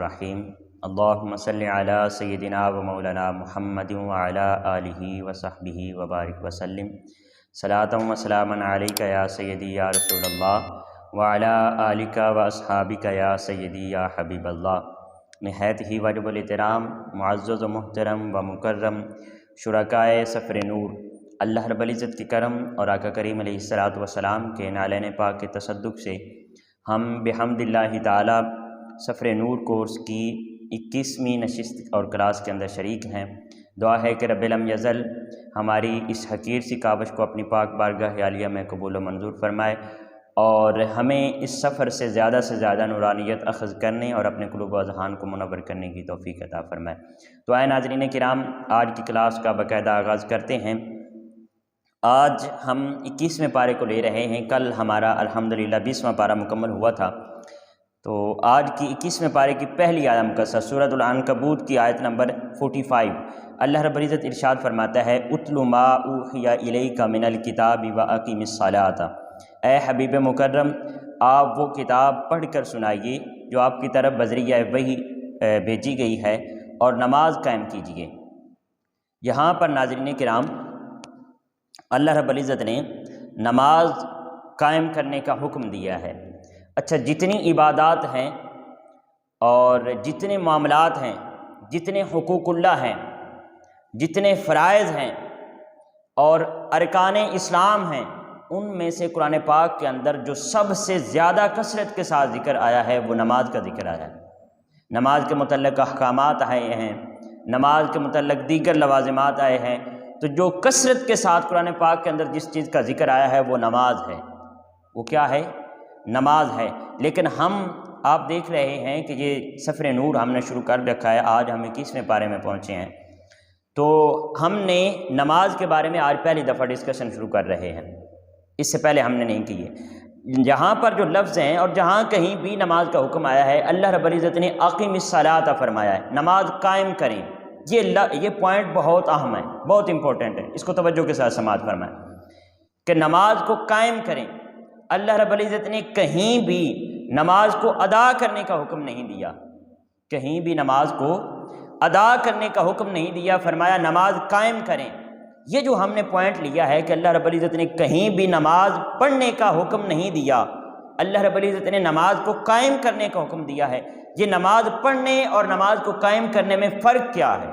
الرحیم اللہم صلی علی سیدنا و مولانا محمد وعلی آلہ وصحبہ وبارک وسلم صلاۃ و سلاما علیک یا سیدی یا رسول اللہ وعلی آلک و اصحابک یا سیدی یا حبیب اللہ۔ نہایت ہی واجب الاحترام معزز و محترم و مکرم شرکائے سفر نور، اللہ رب العزت کی کرم اور آقا کریم علیہ الصلوۃ والسلام کے نالین پاک کے تصدق سے ہم بحمد اللہ تعالی سفر نور کورس کی 21ویں نشست اور کلاس کے اندر شریک ہیں۔ دعا ہے کہ رب لم یزل ہماری اس حقیر سی کاوش کو اپنی پاک بارگاہ عالیہ میں قبول و منظور فرمائے اور ہمیں اس سفر سے زیادہ نورانیت اخذ کرنے اور اپنے قلوب و اذہان کو منور کرنے کی توفیق عطا فرمائے۔ تو آئے ناظرین کرام، آج کی کلاس کا باقاعدہ آغاز کرتے ہیں۔ آج ہم 21ویں پارے کو لے رہے ہیں۔ کل ہمارا الحمدللہ 20واں پارہ مکمل ہوا تھا، تو آج کی 21ویں پارے کی پہلی آیت مقدسہ سورۃ العنکبوت کی آیت نمبر 45 اللہ رب العزت ارشاد فرماتا ہے اتل ما اوحی الیک من الکتاب واقیم الصلاۃ، اے حبیب مکرم آپ وہ کتاب پڑھ کر سنائیے جو آپ کی طرف بذریعہ وحی بھیجی گئی ہے اور نماز قائم کیجیے۔ یہاں پر ناظرین کرام اللہ رب العزت نے نماز قائم کرنے کا حکم دیا ہے۔ اچھا، جتنی عبادات ہیں اور جتنے معاملات ہیں، جتنے حقوق اللہ ہیں، جتنے فرائض ہیں اور ارکان اسلام ہیں، ان میں سے قرآن پاک کے اندر جو سب سے زیادہ کثرت کے ساتھ ذکر آیا ہے وہ نماز کا ذکر آیا ہے۔ نماز کے متعلق احکامات آئے ہیں، نماز کے متعلق دیگر لوازمات آئے ہیں، تو جو کثرت کے ساتھ قرآن پاک کے اندر جس چیز کا ذکر آیا ہے وہ نماز ہے۔ وہ کیا ہے؟ نماز ہے۔ لیکن آپ دیکھ رہے ہیں کہ یہ سفر نور ہم نے شروع کر رکھا ہے، آج ہم 21ویں پارے میں پہنچے ہیں، تو ہم نے نماز کے بارے میں آج پہلی دفعہ ڈسکشن شروع کر رہے ہیں، اس سے پہلے ہم نے نہیں کی ہے۔ جہاں پر جو لفظ ہیں اور جہاں کہیں بھی نماز کا حکم آیا ہے، اللہ رب العزت نے اقیم الصلاۃ فرمایا ہے، نماز قائم کریں۔ یہ پوائنٹ بہت اہم ہے، بہت امپورٹنٹ ہے، اس کو توجہ کے ساتھ سماعت فرمائیں کہ نماز کو قائم کریں۔ اللہ رب العزت نے کہیں بھی نماز کو ادا کرنے کا حکم نہیں دیا، کہیں بھی نماز کو ادا کرنے کا حکم نہیں دیا، فرمایا نماز قائم کریں۔ یہ جو ہم نے پوائنٹ لیا ہے کہ اللہ رب العزت نے کہیں بھی نماز پڑھنے کا حکم نہیں دیا، اللہ رب العزت نے نماز کو قائم کرنے کا حکم دیا ہے۔ یہ نماز پڑھنے اور نماز کو قائم کرنے میں فرق کیا ہے؟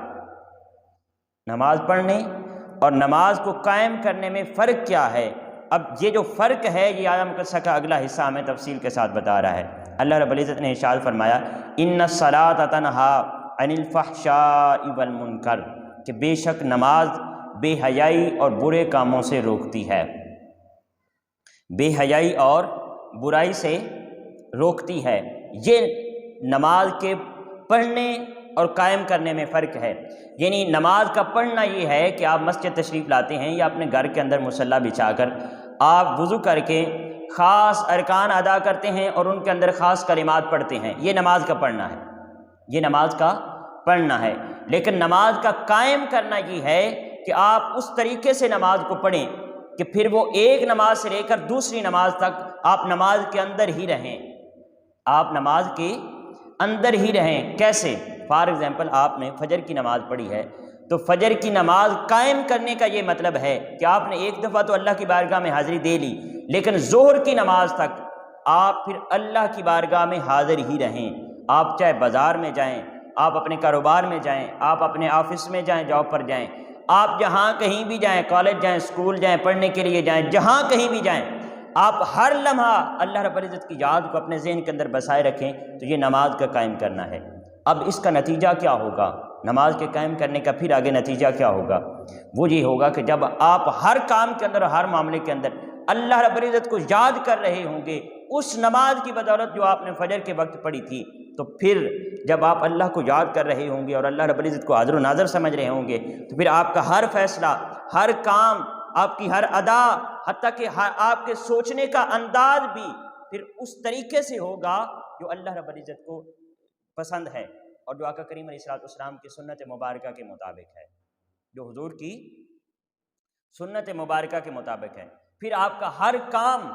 نماز پڑھنے اور نماز کو قائم کرنے میں فرق کیا ہے؟ اب یہ جو فرق ہے یہ آیت مقدسہ کا اگلا حصہ ہمیں تفصیل کے ساتھ بتا رہا ہے۔ اللہ رب العزت نے ارشاد فرمایا ان الصلاۃ تنہی عن الفحشاء والمنکر، کہ بے شک نماز بے حیائی اور برے کاموں سے روکتی ہے، بے حیائی اور برائی سے روکتی ہے۔ یہ نماز کے پڑھنے اور قائم کرنے میں فرق ہے۔ یعنی نماز کا پڑھنا یہ ہے کہ آپ مسجد تشریف لاتے ہیں یا اپنے گھر کے اندر مصلی بچھا کر آپ وضو کر کے خاص ارکان ادا کرتے ہیں اور ان کے اندر خاص کلمات پڑھتے ہیں، یہ نماز کا پڑھنا ہے، یہ نماز کا پڑھنا ہے۔ لیکن نماز کا قائم کرنا یہ ہے کہ آپ اس طریقے سے نماز کو پڑھیں کہ پھر وہ ایک نماز سے لے کر دوسری نماز تک آپ نماز کے اندر ہی رہیں، آپ نماز کے اندر ہی رہیں۔ کیسے؟ فار ایگزامپل آپ نے فجر کی نماز پڑھی ہے، تو فجر کی نماز قائم کرنے کا یہ مطلب ہے کہ آپ نے ایک دفعہ تو اللہ کی بارگاہ میں حاضری دے لی، لیکن ظہر کی نماز تک آپ پھر اللہ کی بارگاہ میں حاضر ہی رہیں۔ آپ چاہے بازار میں جائیں، آپ اپنے کاروبار میں جائیں، آپ اپنے آفس میں جائیں، جاب پر جائیں، آپ جہاں کہیں بھی جائیں، کالج جائیں، اسکول جائیں، پڑھنے کے لیے جائیں، جہاں کہیں بھی جائیں، آپ ہر لمحہ اللہ رب العزت کی یاد کو اپنے ذہن کے اندر بسائے رکھیں، تو یہ نماز کا قائم کرنا ہے۔ اب اس کا نتیجہ کیا ہوگا؟ نماز کے قائم کرنے کا پھر آگے نتیجہ کیا ہوگا؟ وہ یہ ہوگا کہ جب آپ ہر کام کے اندر، ہر معاملے کے اندر اللہ رب العزت کو یاد کر رہے ہوں گے اس نماز کی بدولت جو آپ نے فجر کے وقت پڑھی تھی، تو پھر جب آپ اللہ کو یاد کر رہے ہوں گے اور اللہ رب العزت کو حاضر و ناظر سمجھ رہے ہوں گے، تو پھر آپ کا ہر فیصلہ، ہر کام، آپ کی ہر ادا، حتیٰ کہ آپ کے سوچنے کا انداز بھی پھر اس طریقے سے ہوگا جو اللہ رب العزت کو پسند ہے اور جو آقا کریم علیہ الصلوۃ والسلام کی سنت مبارکہ کے مطابق ہے، جو حضور کی سنت مبارکہ کے مطابق ہے۔ پھر آپ کا ہر کام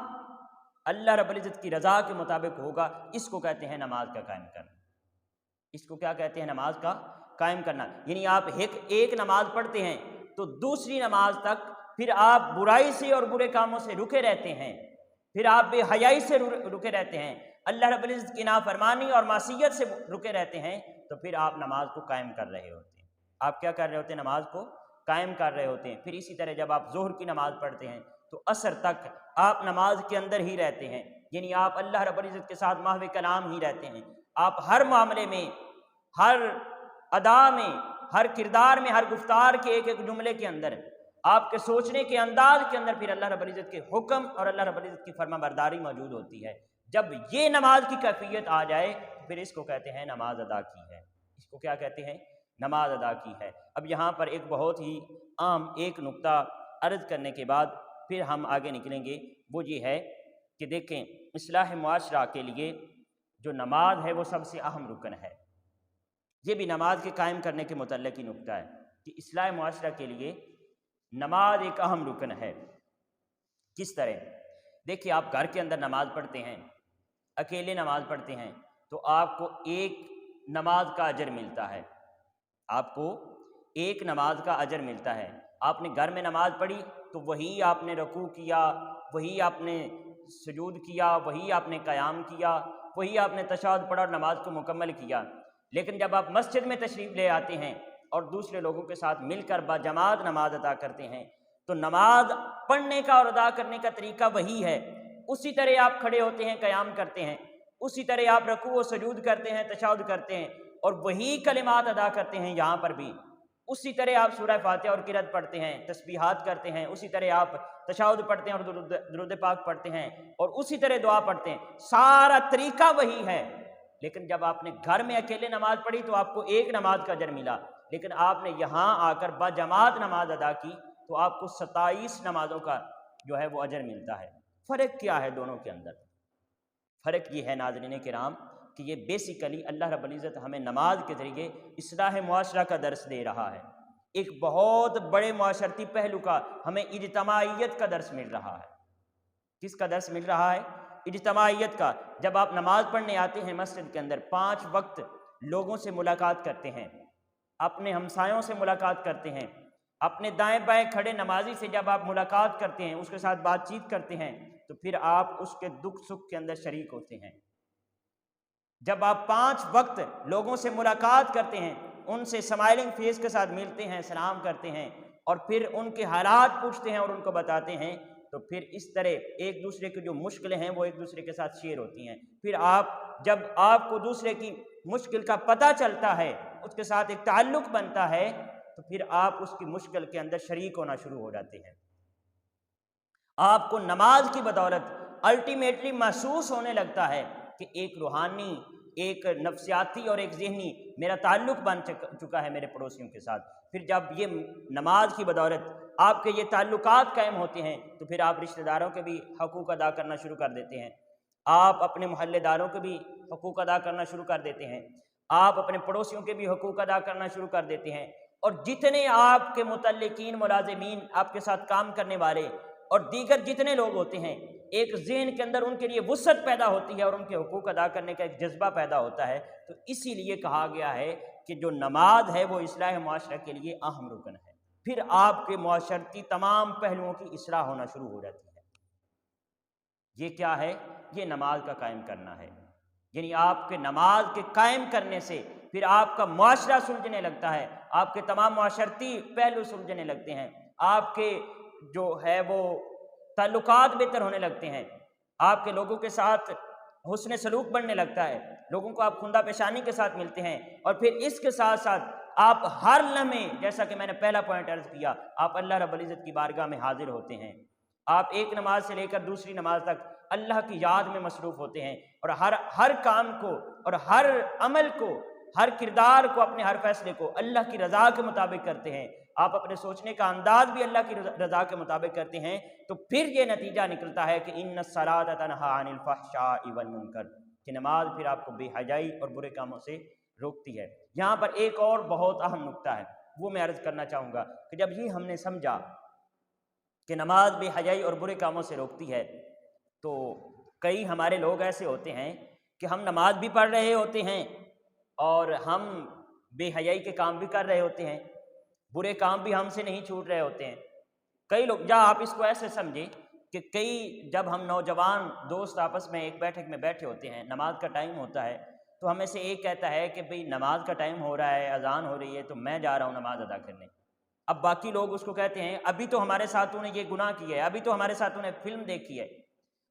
اللہ رب العزت کی رضا کے مطابق ہوگا۔ اس کو کہتے ہیں نماز کا قائم کرنا۔ اس کو کیا کہتے ہیں؟ نماز کا قائم کرنا۔ یعنی آپ ایک نماز پڑھتے ہیں تو دوسری نماز تک پھر آپ برائی سے اور برے کاموں سے رکے رہتے ہیں، پھر آپ بے حیائی سے رکے رہتے ہیں، اللہ رب العزت کی نافرمانی اور معصیت سے رکے رہتے ہیں، تو پھر آپ نماز کو قائم کر رہے ہوتے ہیں۔ آپ کیا کر رہے ہوتے ہیں؟ نماز کو قائم کر رہے ہوتے ہیں۔ پھر اسی طرح جب آپ ظہر کی نماز پڑھتے ہیں تو عصر تک آپ نماز کے اندر ہی رہتے ہیں، یعنی آپ اللہ رب العزت کے ساتھ محو کلام ہی رہتے ہیں۔ آپ ہر معاملے میں، ہر ادا میں، ہر کردار میں، ہر گفتار کے ایک ایک جملے کے اندر، آپ کے سوچنے کے انداز کے اندر پھر اللہ رب العزت کے حکم اور اللہ رب العزت کی فرما برداری موجود ہوتی ہے۔ جب یہ نماز کی کیفیت آ جائے پھر اس کو کہتے ہیں نماز ادا کی ہے۔ اس کو کیا کہتے ہیں؟ نماز ادا کی ہے۔ اب یہاں پر ایک بہت ہی عام ایک نقطہ عرض کرنے کے بعد پھر ہم آگے نکلیں گے، وہ یہ ہے کہ دیکھیں اصلاح معاشرہ کے لیے جو نماز ہے وہ سب سے اہم رکن ہے۔ یہ بھی نماز کے قائم کرنے کے متعلق ہی نقطہ ہے کہ اصلاح معاشرہ کے لیے نماز ایک اہم رکن ہے۔ کس طرح؟ دیکھیے آپ گھر کے اندر نماز پڑھتے ہیں، اکیلے نماز پڑھتے ہیں تو آپ کو ایک نماز کا اجر ملتا ہے، آپ کو ایک نماز کا اجر ملتا ہے۔ آپ نے گھر میں نماز پڑھی تو وہی آپ نے رکوع کیا، وہی آپ نے سجود کیا، وہی آپ نے قیام کیا، وہی آپ نے تشہد پڑھا اور نماز کو مکمل کیا۔ لیکن جب آپ مسجد میں تشریف لے آتے ہیں اور دوسرے لوگوں کے ساتھ مل کر باجماعت نماز ادا کرتے ہیں تو نماز پڑھنے کا اور ادا کرنے کا طریقہ وہی ہے۔ اسی طرح آپ کھڑے ہوتے ہیں، قیام کرتے ہیں، اسی طرح آپ رکوع و سجود کرتے ہیں، تشہد کرتے ہیں اور وہی کلمات ادا کرتے ہیں۔ یہاں پر بھی اسی طرح آپ سورہ فاتحہ اور قرأت پڑھتے ہیں، تسبیحات کرتے ہیں، اسی طرح آپ تشہد پڑھتے ہیں اور درود پاک پڑھتے ہیں اور اسی طرح دعا پڑھتے ہیں، سارا طریقہ وہی ہے۔ لیکن جب آپ نے گھر میں اکیلے نماز پڑھی تو آپ کو ایک نماز کا اجر ملا، لیکن آپ نے یہاں آ کر باجماعت نماز ادا کی تو آپ کو 27 نمازوں کا جو ہے وہ اجر ملتا ہے۔ فرق کیا ہے دونوں کے اندر؟ فرق یہ ہے ناظرین کرام کہ یہ بیسیکلی اللہ رب العزت ہمیں نماز کے ذریعے اصلاح معاشرہ کا درس دے رہا ہے۔ ایک بہت بڑے معاشرتی پہلو کا ہمیں اجتماعیت کا درس مل رہا ہے۔ کس کا درس مل رہا ہے؟ اجتماعیت کا۔ جب آپ نماز پڑھنے آتے ہیں مسجد کے اندر 5 وقت لوگوں سے ملاقات کرتے ہیں، اپنے ہمسایوں سے ملاقات کرتے ہیں، اپنے دائیں بائیں کھڑے نمازی سے جب آپ ملاقات کرتے ہیں، اس کے ساتھ بات چیت کرتے ہیں تو پھر آپ اس کے دکھ سکھ کے اندر شریک ہوتے ہیں۔ جب آپ 5 وقت لوگوں سے ملاقات کرتے ہیں، ان سے سمائلنگ فیس کے ساتھ ملتے ہیں، سلام کرتے ہیں اور پھر ان کے حالات پوچھتے ہیں اور ان کو بتاتے ہیں، تو پھر اس طرح ایک دوسرے کی جو مشکلیں ہیں وہ ایک دوسرے کے ساتھ شیئر ہوتی ہیں۔ پھر جب آپ کو دوسرے کی مشکل کا پتہ چلتا ہے، اس کے ساتھ ایک تعلق بنتا ہے، تو پھر آپ اس کی مشکل کے اندر شریک ہونا شروع ہو جاتے ہیں۔ آپ کو نماز کی بدولت الٹیمیٹلی محسوس ہونے لگتا ہے کہ ایک روحانی، ایک نفسیاتی اور ایک ذہنی میرا تعلق بن چکا ہے میرے پڑوسیوں کے ساتھ۔ پھر جب یہ نماز کی بدولت آپ کے یہ تعلقات قائم ہوتے ہیں تو پھر آپ رشتہ داروں کے بھی حقوق ادا کرنا شروع کر دیتے ہیں، آپ اپنے محلے داروں کے بھی حقوق ادا کرنا شروع کر دیتے ہیں، آپ اپنے پڑوسیوں کے بھی حقوق ادا کرنا شروع کر دیتے ہیں، اور جتنے آپ کے متعلقین، ملازمین، آپ کے ساتھ کام کرنے والے اور دیگر جتنے لوگ ہوتے ہیں، ایک ذہن کے اندر ان کے لیے وسعت پیدا ہوتی ہے اور ان کے حقوق ادا کرنے کا ایک جذبہ پیدا ہوتا ہے۔ تو اسی لیے کہا گیا ہے کہ جو نماز ہے وہ اصلاح معاشرہ کے لیے اہم رکن ہے۔ پھر آپ کے معاشرتی تمام پہلوؤں کی اصلاح ہونا شروع ہو جاتی ہے۔ یہ کیا ہے؟ یہ نماز کا قائم کرنا ہے۔ یعنی آپ کے نماز کے قائم کرنے سے پھر آپ کا معاشرہ سلجھنے لگتا ہے، آپ کے تمام معاشرتی پہلو سلجھنے لگتے ہیں، آپ کے جو ہے وہ تعلقات بہتر ہونے لگتے ہیں، آپ کے لوگوں کے ساتھ حسن سلوک بڑھنے لگتا ہے، لوگوں کو آپ خندہ پیشانی کے ساتھ ملتے ہیں، اور پھر اس کے ساتھ ساتھ آپ ہر لمحے، جیسا کہ میں نے پہلا پوائنٹ عرض کیا، آپ اللہ رب العزت کی بارگاہ میں حاضر ہوتے ہیں۔ آپ ایک نماز سے لے کر دوسری نماز تک اللہ کی یاد میں مصروف ہوتے ہیں اور ہر کام کو اور ہر عمل کو، ہر کردار کو، اپنے ہر فیصلے کو اللہ کی رضا کے مطابق کرتے ہیں۔ آپ اپنے سوچنے کا انداز بھی اللہ کی رضا کے مطابق کرتے ہیں، تو پھر یہ نتیجہ نکلتا ہے کہ ان الصلاۃ تنہی عن الفحشاء والمنکر، کہ نماز پھر آپ کو بے حیائی اور برے کاموں سے روکتی ہے۔ یہاں پر ایک اور بہت اہم نقطہ ہے، وہ میں عرض کرنا چاہوں گا کہ جب یہ ہم نے سمجھا کہ نماز بے حیائی اور برے کاموں سے روکتی ہے، تو کئی ہمارے لوگ ایسے ہوتے ہیں کہ ہم نماز بھی پڑھ رہے ہوتے ہیں اور ہم بے حیائی کے کام بھی کر رہے ہوتے ہیں، برے کام بھی ہم سے نہیں چھوٹ رہے ہوتے ہیں۔ کئی لوگ، یا آپ اس کو ایسے سمجھیں کہ جب ہم نوجوان دوست آپس میں ایک بیٹھک میں بیٹھے ہوتے ہیں، نماز کا ٹائم ہوتا ہے، تو ہمیں سے ایک کہتا ہے کہ بھئی نماز کا ٹائم ہو رہا ہے، اذان ہو رہی ہے، تو میں جا رہا ہوں نماز ادا کرنے۔ اب باقی لوگ اس کو کہتے ہیں ابھی تو ہمارے ساتھ تو نے یہ گناہ کیا ہے، ابھی تو ہمارے ساتھ تو نے فلم دیکھی ہے،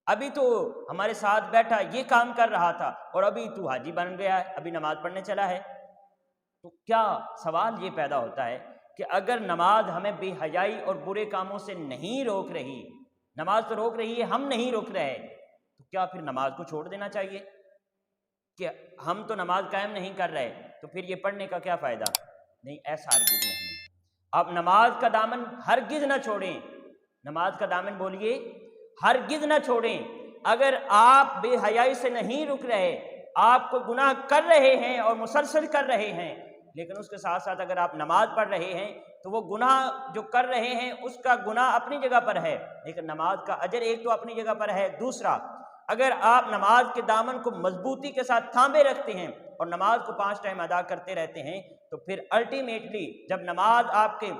ابھی تو ہمارے ساتھ بیٹھا یہ کام کر رہا تھا، اور ابھی تو حاجی بن گیا ہے، ابھی نماز پڑھنے چلا ہے۔ تو کیا سوال یہ پیدا ہوتا ہے کہ اگر نماز ہمیں بے حیائی اور برے کاموں سے نہیں روک رہی، نماز تو روک رہی ہے، ہم نہیں روک رہے، تو کیا پھر نماز کو چھوڑ دینا چاہیے؟ کہ ہم تو نماز قائم نہیں کر رہے تو پھر یہ پڑھنے کا کیا فائدہ؟ نہیں، ایسا ہرگز نہیں۔ آپ نماز کا دامن ہرگز نہ چھوڑیں، نماز کا دامن بولیے ہرگز نہ چھوڑیں۔ اگر آپ بے حیائی سے نہیں رک رہے، آپ کو گناہ کر رہے ہیں اور مسلسل کر رہے ہیں، لیکن اس کے ساتھ ساتھ اگر آپ نماز پڑھ رہے ہیں تو وہ گناہ جو کر رہے ہیں اس کا گناہ اپنی جگہ پر ہے، لیکن نماز کا اجر ایک تو اپنی جگہ پر ہے۔ دوسرا، اگر آپ نماز کے دامن کو مضبوطی کے ساتھ تھامے رکھتے ہیں اور نماز کو 5 ٹائم ادا کرتے رہتے ہیں، تو پھر الٹیمیٹلی جب نماز آپ کے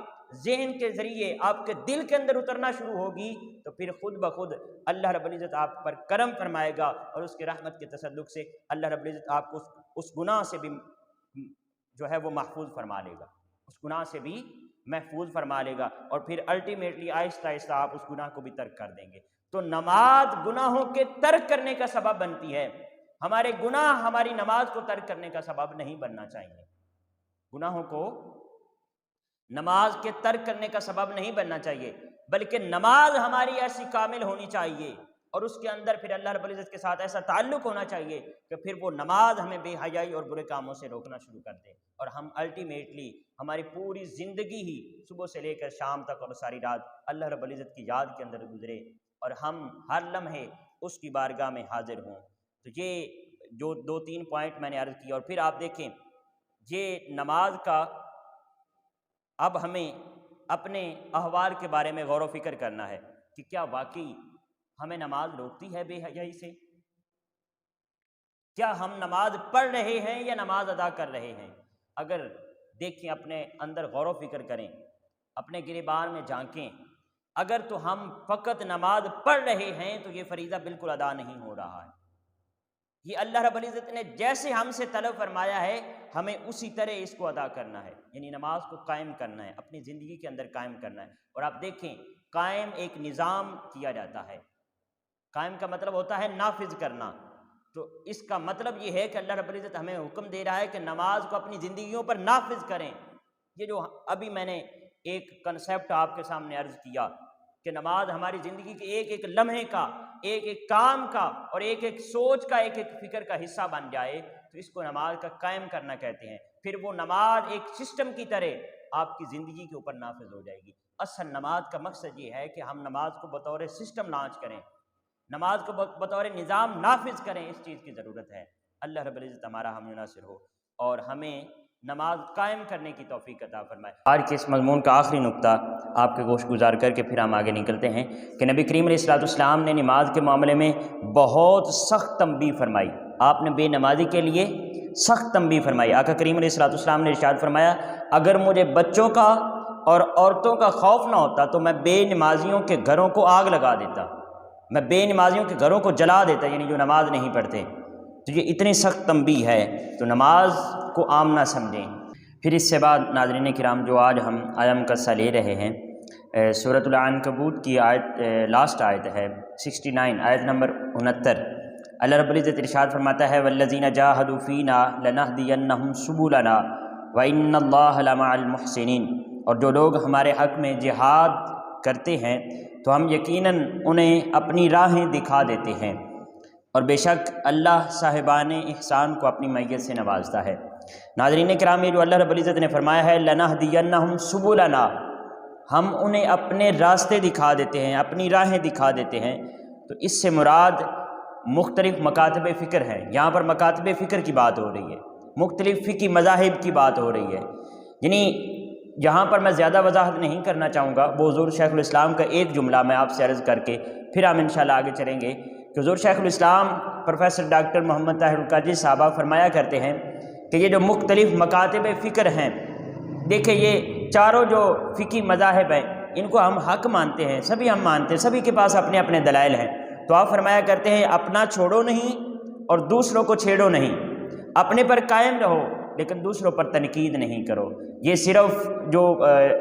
ذہن کے ذریعے آپ کے دل کے اندر اترنا شروع ہوگی تو پھر خود بخود اللہ رب العزت آپ پر کرم فرمائے گا، اور اس کے رحمت کے تصدق سے اللہ رب العزت آپ کو اس گناہ سے بھی جو ہے وہ محفوظ فرما لے گا، اس گناہ سے بھی محفوظ فرما لے گا، اور پھر الٹیمیٹلی آہستہ آہستہ آپ اس گناہ کو بھی ترک کر دیں گے۔ تو نماز گناہوں کے ترک کرنے کا سبب بنتی ہے، ہمارے گناہ ہماری نماز کو ترک کرنے کا سبب نہیں بننا چاہیے، گناہوں کو نماز کے ترک کرنے کا سبب نہیں بننا چاہیے، بلکہ نماز ہماری ایسی کامل ہونی چاہیے اور اس کے اندر پھر اللہ رب العزت کے ساتھ ایسا تعلق ہونا چاہیے کہ پھر وہ نماز ہمیں بے حیائی اور برے کاموں سے روکنا شروع کر دے، اور ہم الٹیمیٹلی ہماری پوری زندگی ہی صبح سے لے کر شام تک اور ساری رات اللہ رب العزت کی یاد کے اندر گزرے، اور ہم ہر لمحے اس کی بارگاہ میں حاضر ہوں۔ تو یہ جو 2-3 پوائنٹ میں نے عرض کیا، اور پھر آپ دیکھیں یہ نماز کا اب ہمیں اپنے احوال کے بارے میں غور و فکر کرنا ہے کہ کیا واقعی ہمیں نماز روکتی ہے بے حیائی سے؟ کیا ہم نماز پڑھ رہے ہیں یا نماز ادا کر رہے ہیں؟ اگر دیکھیں، اپنے اندر غور و فکر کریں، اپنے گریبان میں جھانکیں، اگر تو ہم فقط نماز پڑھ رہے ہیں تو یہ فریضہ بالکل ادا نہیں ہو رہا ہے۔ یہ اللہ رب العزت نے جیسے ہم سے طلب فرمایا ہے ہمیں اسی طرح اس کو ادا کرنا ہے، یعنی نماز کو قائم کرنا ہے، اپنی زندگی کے اندر قائم کرنا ہے۔ اور آپ دیکھیں، قائم ایک نظام کیا جاتا ہے، قائم کا مطلب ہوتا ہے نافذ کرنا، تو اس کا مطلب یہ ہے کہ اللہ رب العزت ہمیں حکم دے رہا ہے کہ نماز کو اپنی زندگیوں پر نافذ کریں۔ یہ جو ابھی میں نے ایک کنسیپٹ آپ کے سامنے عرض کیا کہ نماز ہماری زندگی کے ایک ایک لمحے کا، ایک ایک کام کا، اور ایک ایک سوچ کا، ایک ایک فکر کا حصہ بن جائے، تو اس کو نماز کا قائم کرنا کہتے ہیں۔ پھر وہ نماز ایک سسٹم کی طرح آپ کی زندگی کے اوپر نافذ ہو جائے گی۔ اصل نماز کا مقصد یہ ہے کہ ہم نماز کو بطور سسٹم لانچ کریں، نماز کو بطور نظام نافذ کریں، اس چیز کی ضرورت ہے۔ اللہ رب العزت ہمارا ہم ناصر ہو اور ہمیں نماز قائم کرنے کی توفیق عطا فرمائے۔ آج کے اس مضمون کا آخری نقطہ آپ کے گوش گزار کر کے پھر ہم آگے نکلتے ہیں کہ نبی کریم علیہ الصلوۃ والسلام نے نماز کے معاملے میں بہت سخت تنبیہ فرمائی۔ آپ نے بے نمازی کے لیے سخت تنبیہ فرمائی۔ آقا کریم علیہ الصلوۃ والسلام نے ارشاد فرمایا، اگر مجھے بچوں کا اور عورتوں کا خوف نہ ہوتا تو میں بے نمازیوں کے گھروں کو آگ لگا دیتا، میں بے نمازیوں کے گھروں کو جلا دیتا، یعنی جو نماز نہیں پڑھتے۔ تو یہ اتنی سخت تنبیہ ہے، تو نماز کو عام نہ سمجھیں۔ پھر اس سے بعد ناظرین کرام، جو آج ہم آیام قصہ لے رہے ہیں، سورۃ العنکبوت کی آیت، لاسٹ آیت ہے 69، آیت نمبر 69۔ اللہ رب العزت ارشاد فرماتا ہے، والذین جاہدوا فینا لنہدینہم سبلنا وان اللہ لمع المحسنین، اور جو لوگ ہمارے حق میں جہاد کرتے ہیں تو ہم یقیناً انہیں اپنی راہیں دکھا دیتے ہیں، اور بے شک اللہ صاحبان احسان کو اپنی معیت سے نوازتا ہے۔ ناظرین کرام، یہ جو اللہ رب العزت نے فرمایا ہے لنہدینہم سبلنا، ہم انہیں اپنے راستے دکھا دیتے ہیں، اپنی راہیں دکھا دیتے ہیں، تو اس سے مراد مختلف مکاتب فکر ہیں۔ یہاں پر مکاتب فکر کی بات ہو رہی ہے، مختلف فقہی مذاہب کی بات ہو رہی ہے، یعنی یہاں پر میں زیادہ وضاحت نہیں کرنا چاہوں گا، وہ حضور شیخ الاسلام کا ایک جملہ میں آپ سے عرض کر کے پھر ہم انشاءاللہ آگے چلیں گے کہ حضور شیخ الاسلام پروفیسر ڈاکٹر محمد طاہر القادری صاحبہ فرمایا کرتے ہیں کہ یہ جو مختلف مکاتب فکر ہیں، دیکھیں یہ چاروں جو فقہی مذاہب ہیں ان کو ہم حق مانتے ہیں، سبھی ہم مانتے ہیں، سبھی کے پاس اپنے اپنے دلائل ہیں۔ تو آپ فرمایا کرتے ہیں اپنا چھوڑو نہیں اور دوسروں کو چھیڑو نہیں، اپنے پر قائم رہو لیکن دوسروں پر تنقید نہیں کرو۔ یہ صرف جو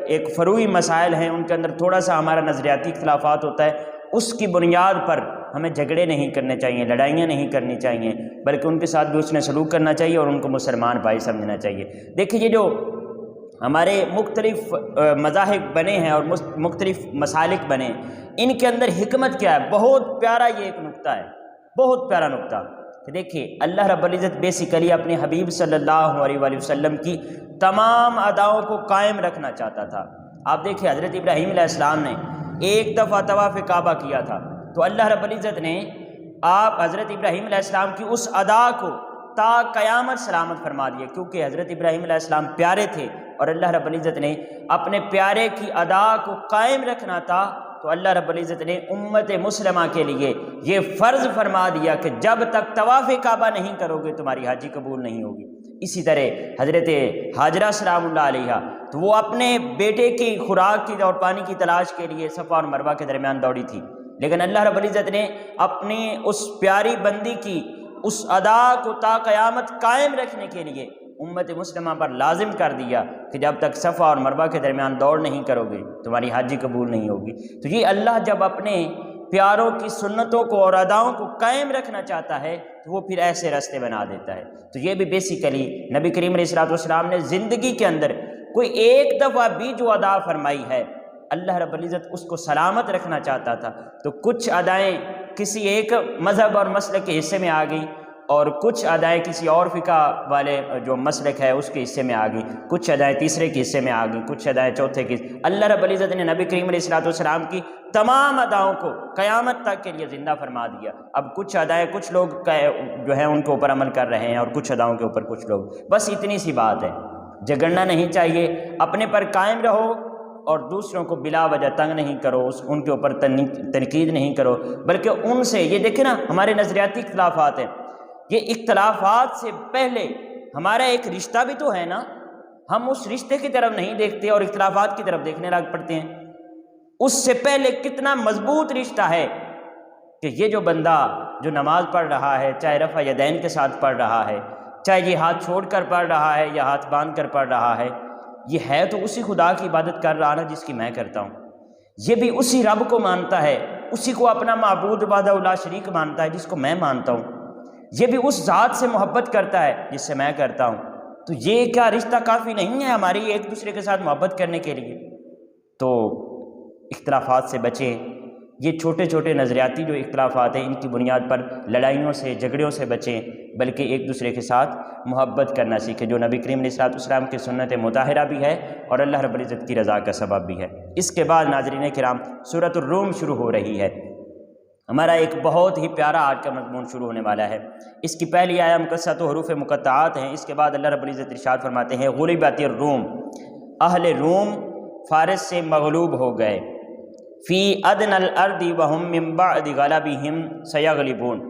ایک فروعی مسائل ہیں ان کے اندر تھوڑا سا ہمارا نظریاتی اختلافات ہوتا ہے، اس کی بنیاد پر ہمیں جھگڑے نہیں کرنے چاہیے، لڑائیاں نہیں کرنی چاہیے، بلکہ ان کے ساتھ بھی اس نے سلوک کرنا چاہیے اور ان کو مسلمان بھائی سمجھنا چاہیے۔ دیکھیں یہ جو ہمارے مختلف مذاہب بنے ہیں اور مختلف مسالک بنے ہیں، ان کے اندر حکمت کیا ہے؟ بہت پیارا یہ ایک نقطہ ہے، بہت پیارا نقطہ کہ دیکھیے اللہ رب العزت بیسیکلی اپنے حبیب صلی اللہ علیہ وآلہ وسلم کی تمام اداؤں کو قائم رکھنا چاہتا تھا۔ آپ دیکھیں حضرت ابراہیم علیہ السلام نے ایک دفعہ طواف کعبہ کیا تھا تو اللہ رب العزت نے آپ حضرت ابراہیم علیہ السلام کی اس ادا کو تا قیامت سلامت فرما دیا، کیونکہ حضرت ابراہیم علیہ السلام پیارے تھے اور اللہ رب العزت نے اپنے پیارے کی ادا کو قائم رکھنا تھا، تو اللہ رب العزت نے امت مسلمہ کے لیے یہ فرض فرما دیا کہ جب تک طواف کعبہ نہیں کرو گے تمہاری حاجی قبول نہیں ہوگی۔ اسی طرح حضرت ہاجرہ سلام اللہ علیہ تو وہ اپنے بیٹے کی خوراک کی اور پانی کی تلاش کے لیے صفا اور مروہ کے درمیان دوڑی تھی، لیکن اللہ رب العزت نے اپنی اس پیاری بندی کی اس ادا کو تا قیامت قائم رکھنے کے لیے امت مسلمہ پر لازم کر دیا کہ جب تک صفا اور مروہ کے درمیان دوڑ نہیں کرو گے تمہاری حاجی قبول نہیں ہوگی۔ تو یہ اللہ جب اپنے پیاروں کی سنتوں کو اور اداؤں کو قائم رکھنا چاہتا ہے تو وہ پھر ایسے راستے بنا دیتا ہے۔ تو یہ بھی بیسیکلی نبی کریم علیہ السلام نے زندگی کے اندر کوئی ایک دفعہ بھی جو ادا فرمائی ہے اللہ رب العزت اس کو سلامت رکھنا چاہتا تھا، تو کچھ ادائیں کسی ایک مذہب اور مسلک کے حصے میں آ گئی اور کچھ ادائیں کسی اور فقہ والے جو مسلک ہے اس کے حصے میں آ گئی، کچھ ادائیں تیسرے کے حصے میں آ گئی، کچھ ادائیں چوتھے کے۔ اللہ رب العزت نے نبی کریم علیہ السلام کی تمام اداؤں کو قیامت تک کے لیے زندہ فرما دیا۔ اب کچھ ادائیں کچھ لوگ جو ہیں ان کے اوپر عمل کر رہے ہیں اور کچھ اداؤں کے اوپر کچھ لوگ، بس اتنی سی بات ہے۔ جھگڑنا نہیں چاہیے، اپنے پر قائم رہو اور دوسروں کو بلا وجہ تنگ نہیں کرو، ان کے اوپر تنقید نہیں کرو، بلکہ ان سے یہ دیکھیں نا ہمارے نظریاتی اختلافات ہیں، یہ اختلافات سے پہلے ہمارا ایک رشتہ بھی تو ہے نا، ہم اس رشتے کی طرف نہیں دیکھتے اور اختلافات کی طرف دیکھنے لگ پڑتے ہیں۔ اس سے پہلے کتنا مضبوط رشتہ ہے کہ یہ جو بندہ جو نماز پڑھ رہا ہے، چاہے رفع یدین کے ساتھ پڑھ رہا ہے، چاہے یہ ہاتھ چھوڑ کر پڑھ رہا ہے یا ہاتھ باندھ کر پڑھ رہا ہے، یہ ہے تو اسی خدا کی عبادت کر رہا نا جس کی میں کرتا ہوں، یہ بھی اسی رب کو مانتا ہے، اسی کو اپنا معبود وحدہ لا شریک مانتا ہے جس کو میں مانتا ہوں، یہ بھی اس ذات سے محبت کرتا ہے جس سے میں کرتا ہوں۔ تو یہ کیا رشتہ کافی نہیں ہے ہماری ایک دوسرے کے ساتھ محبت کرنے کے لیے؟ تو اختلافات سے بچیں، یہ چھوٹے چھوٹے نظریاتی جو اختلافات ہیں ان کی بنیاد پر لڑائیوں سے جھگڑوں سے بچیں، بلکہ ایک دوسرے کے ساتھ محبت کرنا سیکھیں، جو نبی کریم علیہ السلام کی سنت مطہرہ بھی ہے اور اللہ رب العزت کی رضا کا سبب بھی ہے۔ اس کے بعد ناظرین کرام سورۃ الروم شروع ہو رہی ہے، ہمارا ایک بہت ہی پیارا آج کا مضمون شروع ہونے والا ہے۔ اس کی پہلی آیہ مقصۃ و حروف مقطعات ہیں، اس کے بعد اللہ رب العزت ارشاد فرماتے ہیں غلبت الروم، اہل روم فارس سے مغلوب ہو گئے، فی ادنی الارض وہم من بعد غلبہم سیغلبون،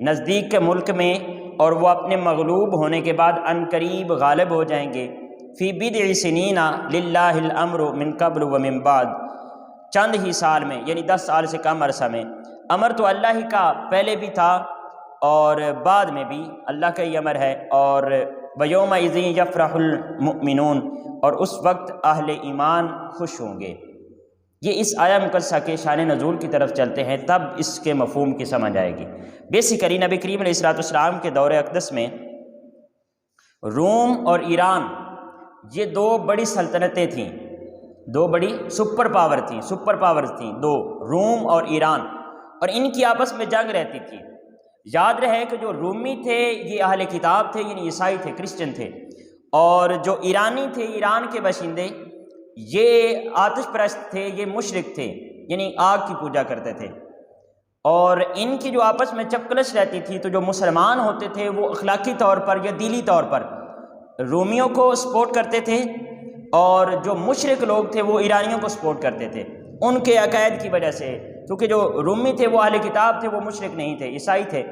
نزدیک کے ملک میں اور وہ اپنے مغلوب ہونے کے بعد عنقریب غالب ہو جائیں گے، فی بضع سنین للہ الامر من قبل ومن بعد، چند ہی سال میں یعنی 10 سال سے کم عرصہ میں، امر تو اللہ ہی کا پہلے بھی تھا اور بعد میں بھی اللہ کا ہی امر ہے، اور وَيَوْمَئِذٍ يَفْرَحُ الْمُؤْمِنُونَ، اور اس وقت اہل ایمان خوش ہوں گے۔ یہ اس آیہ مقدسہ کے شان نزول کی طرف چلتے ہیں تب اس کے مفہوم کی سمجھ آئے گی۔ بیسیکلی نبی کریم علیہ السلام کے دور اقدس میں روم اور ایران یہ دو بڑی سلطنتیں تھیں، دو بڑی سپر پاورز تھیں دو، روم اور ایران، اور ان کی آپس میں جنگ رہتی تھی۔ یاد رہے کہ جو رومی تھے یہ اہل کتاب تھے، یعنی عیسائی تھے، کرسچن تھے، اور جو ایرانی تھے، ایران کے باشندے، یہ آتش پرست تھے، یہ مشرک تھے، یعنی آگ کی پوجا کرتے تھے، اور ان کی جو آپس میں چپکلش رہتی تھی تو جو مسلمان ہوتے تھے وہ اخلاقی طور پر یا دلی طور پر رومیوں کو سپورٹ کرتے تھے، اور جو مشرک لوگ تھے وہ ایرانیوں کو سپورٹ کرتے تھے ان کے عقائد کی وجہ سے، کیونکہ جو رومی تھے وہ اہل کتاب تھے، وہ مشرک نہیں تھے، عیسائی تھے،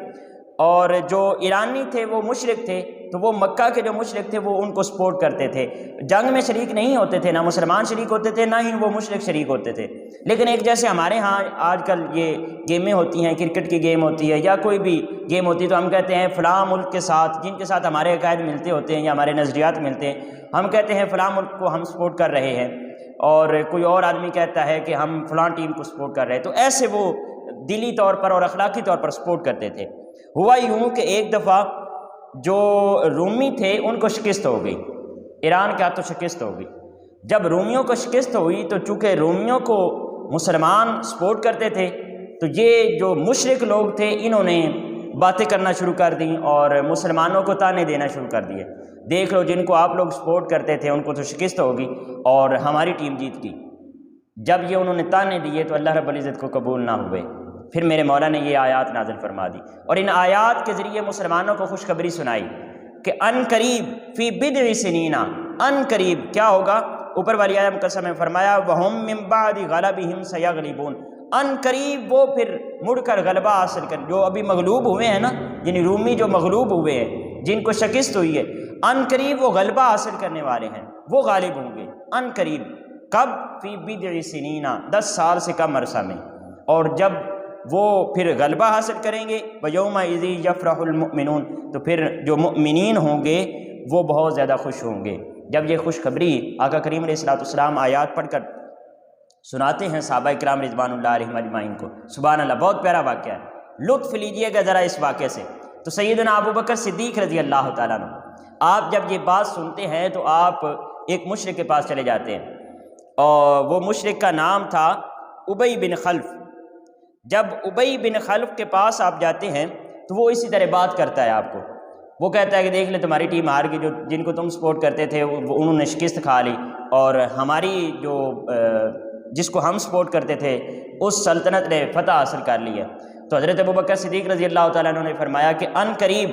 اور جو ایرانی تھے وہ مشرک تھے، تو وہ مکہ کے جو مشرک تھے وہ ان کو سپورٹ کرتے تھے، جنگ میں شریک نہیں ہوتے تھے، نہ مسلمان شریک ہوتے تھے نہ ہی وہ مشرک شریک ہوتے تھے۔ لیکن ایک جیسے ہمارے ہاں آج کل یہ گیمیں ہوتی ہیں، کرکٹ کی گیم ہوتی ہے یا کوئی بھی گیم ہوتی ہے، تو ہم کہتے ہیں فلاں ملک کے ساتھ، جن کے ساتھ ہمارے عقائد ملتے ہوتے ہیں یا ہمارے نظریات ملتے ہیں، ہم کہتے ہیں فلاں ملک کو ہم سپورٹ کر رہے ہیں، اور کوئی اور آدمی کہتا ہے کہ ہم فلاں ٹیم کو سپورٹ کر رہے ہیں۔ تو ایسے وہ دلی طور پر اور اخلاقی طور پر سپورٹ کرتے تھے۔ ہوا یوں کہ ایک دفعہ جو رومی تھے ان کو شکست ہو گئی، ایران کے ہاتھوں شکست ہو گئی۔ جب رومیوں کو شکست ہوئی تو چونکہ رومیوں کو مسلمان سپورٹ کرتے تھے، تو یہ جو مشرک لوگ تھے انہوں نے باتیں کرنا شروع کر دیں اور مسلمانوں کو تانے دینا شروع کر دیے، دیکھ لو جن کو آپ لوگ سپورٹ کرتے تھے ان کو تو شکست ہوگی اور ہماری ٹیم جیت گئی۔ جب یہ انہوں نے تانے دیے تو اللہ رب العزت کو قبول نہ ہوئے، پھر میرے مولا نے یہ آیات نازل فرما دی، اور ان آیات کے ذریعے مسلمانوں کو خوشخبری سنائی کہ ان قریب فی بضع سنین، ان قریب کیا ہوگا؟ اوپر والی آیت مقدسہ میں فرمایا وَهُم مِّن بَعْدِ غَلَبِهِمْ سَيَغْلِبُونَ، ان قریب وہ پھر مڑ کر غلبہ حاصل کر، جو ابھی مغلوب ہوئے ہیں نا، یعنی رومی جو مغلوب ہوئے ہیں، جن کو شکست ہوئی ہے، ان قریب وہ غلبہ حاصل کرنے والے ہیں، وہ غالب ہوں گے ان قریب۔ کب؟ فی بضع سنین، 10 سال سے کم عرصہ میں، اور جب وہ پھر غلبہ حاصل کریں گے وَيَوْمَئِذٍ يَفْرَحُ الْمُؤْمِنُونَ، تو پھر جو مؤمنین ہوں گے وہ بہت زیادہ خوش ہوں گے۔ جب یہ خوشخبری آقا کریم علیہ السلام آیات پڑھ کر سناتے ہیں صحابہ کرام رضوان اللہ علیہم اجمعین کو، سبحان اللہ، بہت پیارا واقعہ ہے، لطف لیجئے گا ذرا اس واقعے سے۔ تو سیدنا ابو بکر صدیق رضی اللہ تعالیٰ عنہ، آپ جب یہ بات سنتے ہیں تو آپ ایک مشرک کے پاس چلے جاتے ہیں، اور وہ مشرک کا نام تھا ابی بن خلف۔ جب ابی بن خلف کے پاس آپ جاتے ہیں تو وہ اسی طرح بات کرتا ہے آپ کو، وہ کہتا ہے کہ دیکھ لیں تمہاری ٹیم ہار گئی، جو جن کو تم سپورٹ کرتے تھے انہوں نے شکست کھا لی، اور ہماری جو جس کو ہم سپورٹ کرتے تھے اس سلطنت نے فتح حاصل کر لی ہے۔ تو حضرت ابوبکر صدیق رضی اللہ تعالیٰ عنہ نے فرمایا کہ ان قریب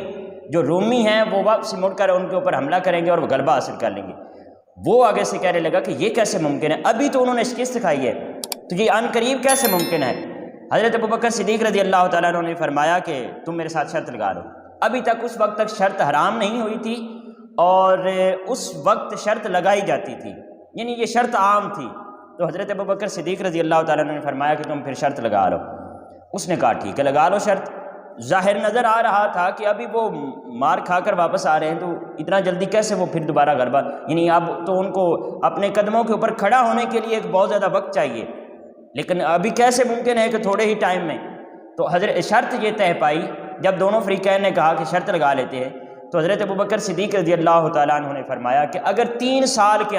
جو رومی ہیں وہ واپس مڑ کر ان کے اوپر حملہ کریں گے اور وہ غلبہ حاصل کر لیں گے۔ وہ آگے سے کہنے لگا کہ یہ کیسے ممکن ہے، ابھی تو انہوں نے شکست کھائی ہے، تو یہ ان قریب کیسے ممکن ہے؟ حضرت ابوبکر صدیق رضی اللہ تعالیٰ عنہ نے فرمایا کہ تم میرے ساتھ شرط لگا لو۔ ابھی تک اس وقت تک شرط حرام نہیں ہوئی تھی، اور اس وقت شرط لگائی جاتی تھی، یعنی یہ شرط عام تھی۔ تو حضرت ابوبکر صدیق رضی اللہ تعالیٰ عنہ نے فرمایا کہ تم پھر شرط لگا لو۔ اس نے کہا ٹھیک ہے لگا لو شرط۔ ظاہر نظر آ رہا تھا کہ ابھی وہ مار کھا کر واپس آ رہے ہیں، تو اتنا جلدی کیسے وہ پھر دوبارہ غلبہ، یعنی اب تو ان کو اپنے قدموں کے اوپر کھڑا ہونے کے لیے ایک بہت زیادہ وقت چاہیے، لیکن ابھی کیسے ممکن ہے کہ تھوڑے ہی ٹائم میں؟ تو حضرت شرط یہ طے پائی، جب دونوں فریقین نے کہا کہ شرط لگا لیتے ہیں، تو حضرت ابوبکر صدیق رضی اللہ تعالیٰ عنہ نے فرمایا کہ اگر 3 سال کے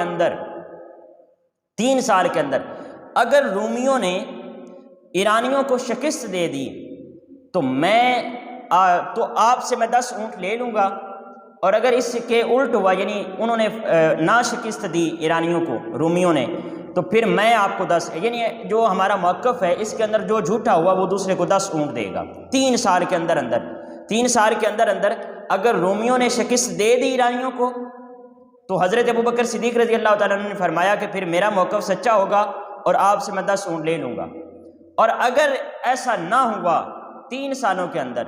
اندر اگر رومیوں نے ایرانیوں کو شکست دے دی تو آپ سے میں 10 اونٹ لے لوں گا، اور اگر اس کے الٹ ہوا، یعنی انہوں نے نہ شکست دی ایرانیوں کو رومیوں نے، تو پھر میں آپ کو 10، یعنی جو ہمارا موقف ہے اس کے اندر جو جھوٹا ہوا وہ دوسرے کو 10 اونٹ دے گا 3 سال کے اندر اندر۔ 3 سال کے اندر اندر اگر رومیوں نے شکست دے دی ایرانیوں کو، تو حضرت ابوبکر صدیق رضی اللہ تعالیٰ عنہ نے فرمایا کہ پھر میرا موقف سچا ہوگا اور آپ سے میں 10 اونٹ لے لوں گا، اور اگر ایسا نہ ہوا 3 سالوں کے اندر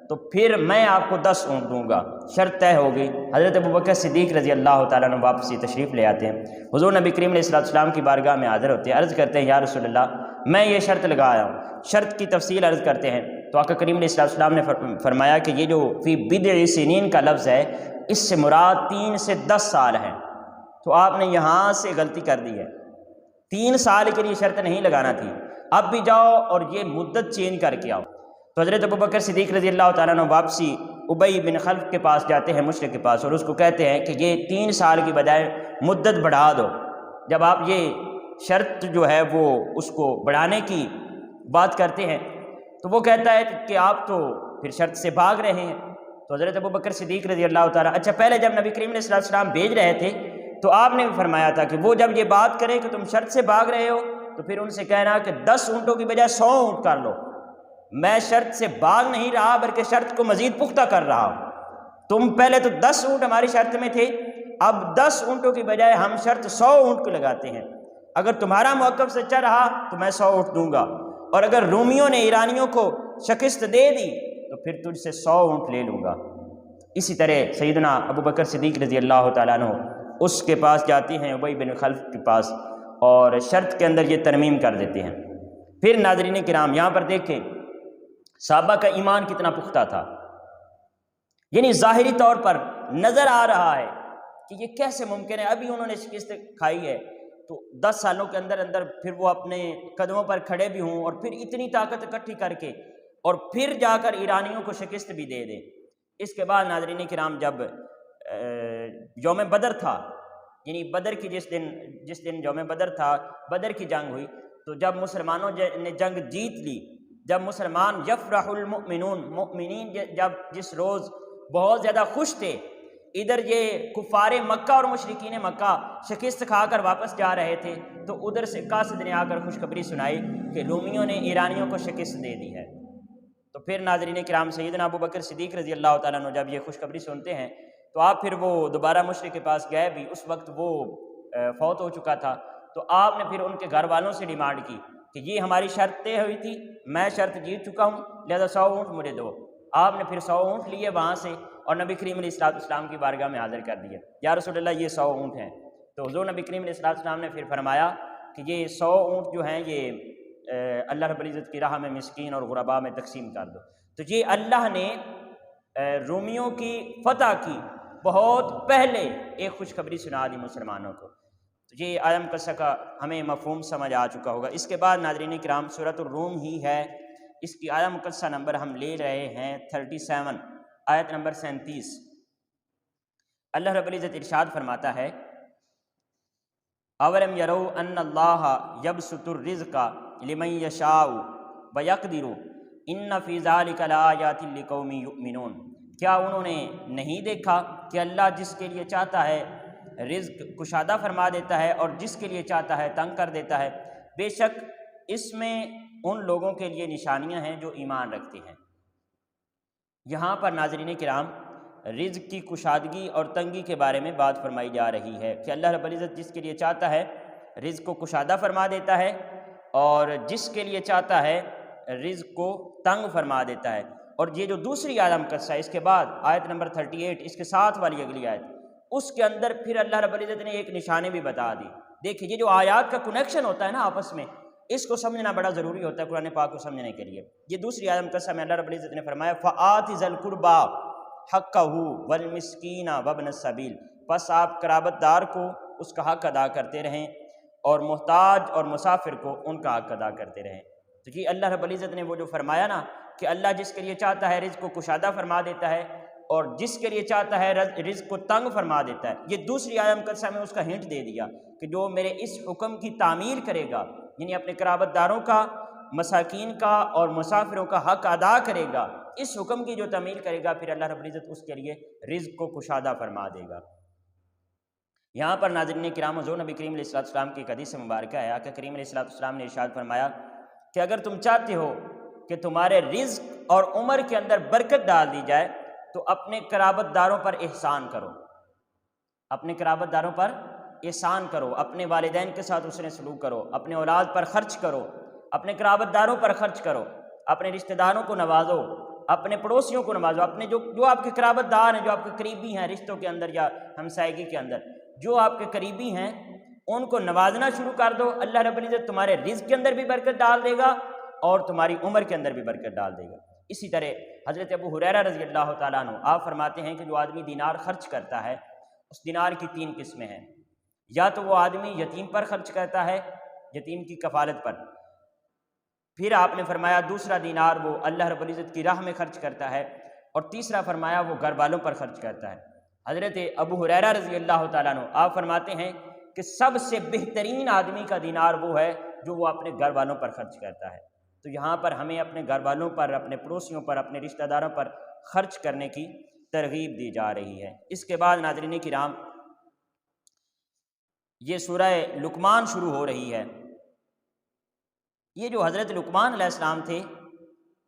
تو پھر میں آپ کو 10 اونٹ دوں گا۔ شرط طے ہو گئی۔ حضرت ابوبکر صدیق رضی اللہ تعالیٰ عنہ واپسی تشریف لے آتے ہیں، حضور نبی کریم علیہ السلام کی بارگاہ میں حاضر ہوتے ہیں، عرض کرتے ہیں یا رسول اللہ میں یہ شرط لگا آیا ہوں۔ شرط کی تفصیل عرض کرتے ہیں تو آقا کریم علیہ السلام نے فرمایا کہ یہ جو فی بضع سنین کا لفظ ہے اس سے مراد 3 سے 10 سال ہے، تو آپ نے یہاں سے غلطی کر دی ہے، 3 سال کے لیے شرط نہیں لگانا تھی، اب بھی جاؤ اور یہ مدت چینج کر کے آؤ۔ تو حضرت ابوبکر صدیق رضی اللہ تعالیٰ عنہ واپسی ابی بن خلف کے پاس جاتے ہیں، مشرک کے پاس، اور اس کو کہتے ہیں کہ یہ 3 سال کی بجائے مدت بڑھا دو۔ جب آپ یہ شرط جو ہے وہ اس کو بڑھانے کی بات کرتے ہیں تو وہ کہتا ہے کہ آپ تو پھر شرط سے بھاگ رہے ہیں۔ تو حضرت ابوبکر صدیق رضی اللہ تعالیٰ، اچھا پہلے جب نبی کریم علیہ السلام بھیج رہے تھے تو آپ نے بھی فرمایا تھا کہ وہ جب یہ بات کریں کہ تم شرط سے بھاگ رہے ہو تو پھر ان سے کہنا کہ 10 اونٹوں کی بجائے 100 اونٹ کر لو، میں شرط سے بھاگ نہیں رہا بلکہ شرط کو مزید پختہ کر رہا ہوں۔ تم پہلے تو 10 اونٹ ہماری شرط میں تھے، اب 10 اونٹوں کی بجائے ہم شرط 100 اونٹ کو لگاتے ہیں، اگر تمہارا موقف سچا رہا تو میں 100 اونٹ دوں گا، اور اگر رومیوں نے ایرانیوں کو شکست دے دی تو پھر تجھ سے 100 اونٹ لے لوں گا۔ اسی طرح سیدنا ابو بکر صدیق رضی اللہ تعالیٰ عنہ اس کے پاس جاتے ہیں، ابی بن خلف کے پاس، اور شرط کے اندر یہ ترمیم کر دیتے ہیں۔ پھر ناظرین کرام یہاں پر دیکھیں صحابہ کا ایمان کتنا پختہ تھا، یعنی ظاہری طور پر نظر آ رہا ہے کہ یہ کیسے ممکن ہے، ابھی انہوں نے شکست کھائی ہے تو 10 سالوں کے اندر اندر پھر وہ اپنے قدموں پر کھڑے بھی ہوں اور پھر اتنی طاقت اکٹھی کر کے اور پھر جا کر ایرانیوں کو شکست بھی دے دیں۔ اس کے بعد ناظرین کرام جب یوم بدر تھا، یعنی بدر کی جس دن یوم بدر تھا، بدر کی جنگ ہوئی، تو جب مسلمانوں نے جنگ جیت لی، جب مسلمان یفرح المؤمنون، مؤمنین جب جس روز بہت زیادہ خوش تھے، ادھر یہ کفار مکہ اور مشرکین مکہ شکست کھا کر واپس جا رہے تھے، تو ادھر سے قاصد نے آ کر خوشخبری سنائی کہ رومیوں نے ایرانیوں کو شکست دے دی ہے۔ تو پھر ناظرین کرام سیدنا ابو بکر صدیق رضی اللہ تعالیٰ عنہ جب یہ خوشخبری سنتے ہیں تو آپ پھر وہ دوبارہ مشرک کے پاس گئے بھی، اس وقت وہ فوت ہو چکا تھا، تو آپ نے پھر ان کے گھر والوں سے ڈیمانڈ کی کہ یہ ہماری شرط طے ہوئی تھی، میں شرط جیت چکا ہوں، لہذا 100 اونٹ مجھے دو۔ آپ نے پھر 100 اونٹ لیے وہاں سے اور نبی کریم علیہ السلام کی بارگاہ میں حاضر کر دیا، یا رسول اللہ یہ 100 اونٹ ہیں۔ تو حضور نبی کریم علیہ السلام نے پھر فرمایا کہ یہ 100 اونٹ جو ہیں یہ اللہ رب العزت کی راہ میں مسکین اور غرباء میں تقسیم کر دو۔ تو یہ اللہ نے رومیوں کی فتح کی بہت پہلے ایک خوشخبری سنا دی مسلمانوں کو۔ تو یہ آیہ مقدسہ کا ہمیں مفہوم سمجھ آ چکا ہوگا۔ اس کے بعد ناظرین کرام سورۃ الروم ہی ہے، اس کی آیہ مقدسہ نمبر ہم لے رہے ہیں 37، آیت نمبر 37۔ اللہ رب العزت ارشاد فرماتا ہے اولم یروا ان اللہ یبسط الرزق لمن یشاء ویقدر ان فی ذلک لآیات لقوم یؤمنون، کیا انہوں نے نہیں دیکھا کہ اللہ جس کے لیے چاہتا ہے رزق کشادہ فرما دیتا ہے اور جس کے لیے چاہتا ہے تنگ کر دیتا ہے، بے شک اس میں ان لوگوں کے لیے نشانیاں ہیں جو ایمان رکھتے ہیں۔ یہاں پر ناظرین کرام رزق کی کشادگی اور تنگی کے بارے میں بات فرمائی جا رہی ہے کہ اللہ رب العزت جس کے لیے چاہتا ہے رزق کو کشادہ فرما دیتا ہے اور جس کے لیے چاہتا ہے رزق کو تنگ فرما دیتا ہے۔ اور یہ جو دوسری آیت مقدسہ ہے اس کے بعد آیت نمبر 38، اس کے ساتھ والی اگلی آیت، اس کے اندر پھر اللہ رب العزت نے ایک نشانی بھی بتا دی۔ دیکھیں یہ جو آیات کا کنیکشن ہوتا ہے نا آپس میں، اس کو سمجھنا بڑا ضروری ہوتا ہے قرآن پاک کو سمجھنے کے لیے۔ یہ دوسری آیت مقدسہ میں اللہ رب العزت نے فرمایا فآت ذی القربی حقہ والمسکین وابن السبیل، پس آپ قرابت دار کو اس کا حق ادا کرتے رہیں اور محتاج اور مسافر کو ان کا حق ادا کرتے رہیں۔ تو یہ اللہ رب العزت نے وہ جو فرمایا نا کہ اللہ جس کے لیے چاہتا ہے رزق کو کشادہ فرما دیتا ہے اور جس کے لیے چاہتا ہے رزق کو تنگ فرما دیتا ہے، یہ دوسری آیت مقدسہ میں اس کا ہنٹ دے دیا کہ جو میرے اس حکم کی تعمیل کرے گا، یعنی اپنے قرابت داروں کا، مساکین کا اور مسافروں کا حق ادا کرے گا، اس حکم کی جو تعمیل کرے گا، پھر اللہ رب العزت اس کے لیے رزق کو کشادہ فرما دے گا۔ یہاں پر ناظرین کرام حضور نبی کریم علیہ السلام کی ایک حدیث مبارکہ ہے، آقا کریم علیہ السلام نے ارشاد فرمایا کہ اگر تم چاہتے ہو کہ تمہارے رزق اور عمر کے اندر برکت ڈال دی جائے تو اپنے قرابت داروں پر احسان کرو، اپنے قرابت داروں پر احسان کرو، اپنے والدین کے ساتھ حسن سلوک کرو، اپنے اولاد پر خرچ کرو، اپنے قرابت داروں پر خرچ کرو، اپنے رشتہ داروں کو نوازو، اپنے پڑوسیوں کو نوازو، اپنے جو آپ کے قرابت دار ہیں، جو آپ کے قریبی ہیں رشتوں کے اندر یا ہمسائیگی کے اندر، جو آپ کے قریبی ہیں ان کو نوازنا شروع کر دو، اللہ رب العزت تمہارے رزق کے اندر بھی برکت ڈال دے گا اور تمہاری عمر کے اندر بھی برکت ڈال دے گا۔ اسی طرح حضرت ابو ہریرہ رضی اللہ تعالیٰ عنہ آپ فرماتے ہیں کہ جو آدمی دینار خرچ کرتا ہے اس دینار کی 3 قسمیں ہیں، یا تو وہ آدمی یتیم پر خرچ کرتا ہے، یتیم کی کفالت پر، پھر آپ نے فرمایا دوسرا دینار وہ اللہ رب العزت کی راہ میں خرچ کرتا ہے، اور تیسرا فرمایا وہ گھر والوں پر خرچ کرتا ہے۔ حضرت ابو ہریرہ رضی اللہ تعالیٰ عنہ آپ فرماتے ہیں کہ سب سے بہترین آدمی کا دینار وہ ہے جو وہ اپنے گھر والوں پر خرچ کرتا ہے۔ تو یہاں پر ہمیں اپنے گھر والوں پر، اپنے پڑوسیوں پر، اپنے رشتہ داروں پر خرچ کرنے کی ترغیب دی جا رہی ہے۔ اس کے بعد ناظرین کرام یہ سورہ لقمان شروع ہو رہی ہے۔ یہ جو حضرت لقمان علیہ السلام تھے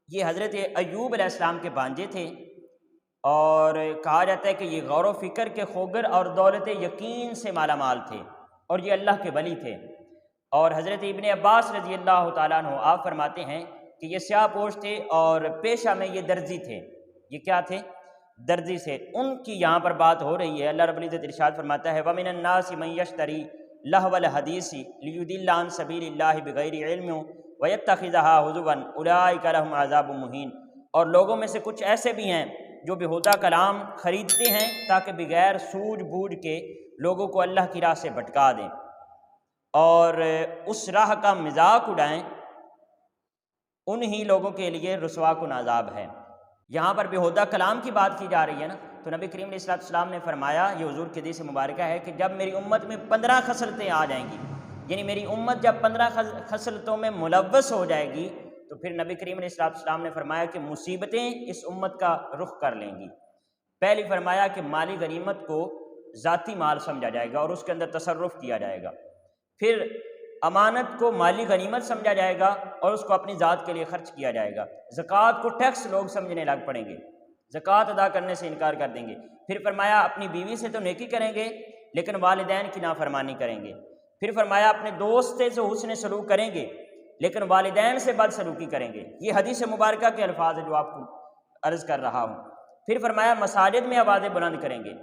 یہ حضرت ایوب علیہ السلام کے بھانجے تھے، اور کہا جاتا ہے کہ یہ غور و فکر کے خوگر اور دولت یقین سے مالا مال تھے اور یہ اللہ کے ولی تھے۔ اور حضرت ابن عباس رضی اللہ تعالیٰ عنہ آپ فرماتے ہیں کہ یہ سیاہ پوش تھے اور پیشہ میں یہ درزی تھے. یہ کیا تھے؟ درزی سے. ان کی یہاں پر بات ہو رہی ہے. اللہ رب العزت ارشاد فرماتا ہے وَمِنَ النَّاسِ مَن يَشْتَرِي لَهْوَ الْحَدِيثِ لِيُضِلَّ عَن سَبِيلِ اللَّهِ بِغَيْرِ عِلْمٍ وَيَتَّخِذَهَا هُزُوًا أُولَٰئِكَ لَهُمْ عَذَابٌ مُّهِينٌ. اور لوگوں میں سے کچھ ایسے بھی ہیں جو بیہودہ کلام خریدتے ہیں تاکہ بغیر سوجھ بوجھ کے لوگوں کو اللہ کی راہ سے بھٹکا دیں اور اس راہ کا مذاق اڑائیں. انہی لوگوں کے لیے رسوا کن عذاب ہے. یہاں پر بیہودہ کلام کی بات کی جا رہی ہے نا، تو نبی کریم علیہ السلام نے فرمایا، یہ حضور کی حدیث مبارکہ ہے کہ جب میری امت میں 15 خصلتیں آ جائیں گی، یعنی میری امت جب 15 خصلتوں میں ملوث ہو جائے گی تو پھر نبی کریم علیہ السلام نے فرمایا کہ مصیبتیں اس امت کا رخ کر لیں گی. پہلی فرمایا کہ مالی غنیمت کو ذاتی مال سمجھا جائے گا اور اس کے اندر تصرف کیا جائے گا. پھر امانت کو مالی غنیمت سمجھا جائے گا اور اس کو اپنی ذات کے لیے خرچ کیا جائے گا. زکوٰۃ کو ٹیکس لوگ سمجھنے لگ پڑیں گے، زکوٰۃ ادا کرنے سے انکار کر دیں گے. پھر فرمایا اپنی بیوی سے تو نیکی کریں گے لیکن والدین کی نافرمانی کریں گے. پھر فرمایا اپنے دوست سے حسن سلوک کریں گے لیکن والدین سے بد سلوکی کریں گے. یہ حدیث مبارکہ کے الفاظ ہیں جو آپ کو عرض کر رہا ہوں. پھر فرمایا مساجد میں آوازیں بلند کریں گے.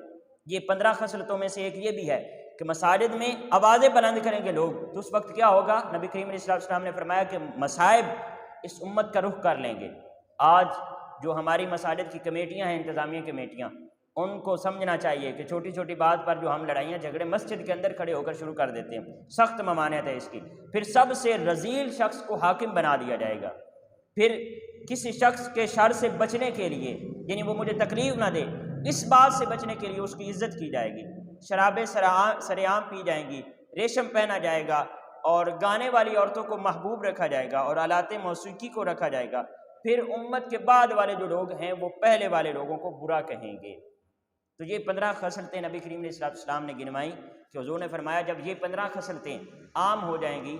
یہ 15 خصلتوں میں سے ایک یہ بھی ہے کہ مساجد میں آوازیں بلند کریں گے لوگ. تو اس وقت کیا ہوگا؟ نبی کریم علیہ السلام نے فرمایا کہ مصائب اس امت کا رخ کر لیں گے. آج جو ہماری مساجد کی کمیٹیاں ہیں، انتظامیہ کمیٹیاں، ان کو سمجھنا چاہیے کہ چھوٹی چھوٹی بات پر جو ہم لڑائیاں جھگڑے مسجد کے اندر کھڑے ہو کر شروع کر دیتے ہیں. سخت ممانعت ہے اس کی. پھر سب سے رذیل شخص کو حاکم بنا دیا جائے گا. پھر کسی شخص کے شر سے بچنے کے لیے، یعنی وہ مجھے تکلیف نہ دے، اس بات سے بچنے کے لیے اس کی عزت کی جائے گی. شرابیں سر عام پی جائیں گی، ریشم پہنا جائے گا اور گانے والی عورتوں کو محبوب رکھا جائے گا اور آلات موسیقی کو رکھا جائے گا. پھر امت کے بعد والے جو لوگ ہیں وہ پہلے والے لوگوں کو برا کہیں گے. تو یہ 15 خصلتیں نبی کریم علیہ السلام نے گنوائی کہ حضور نے فرمایا جب یہ 15 خصلتیں عام ہو جائیں گی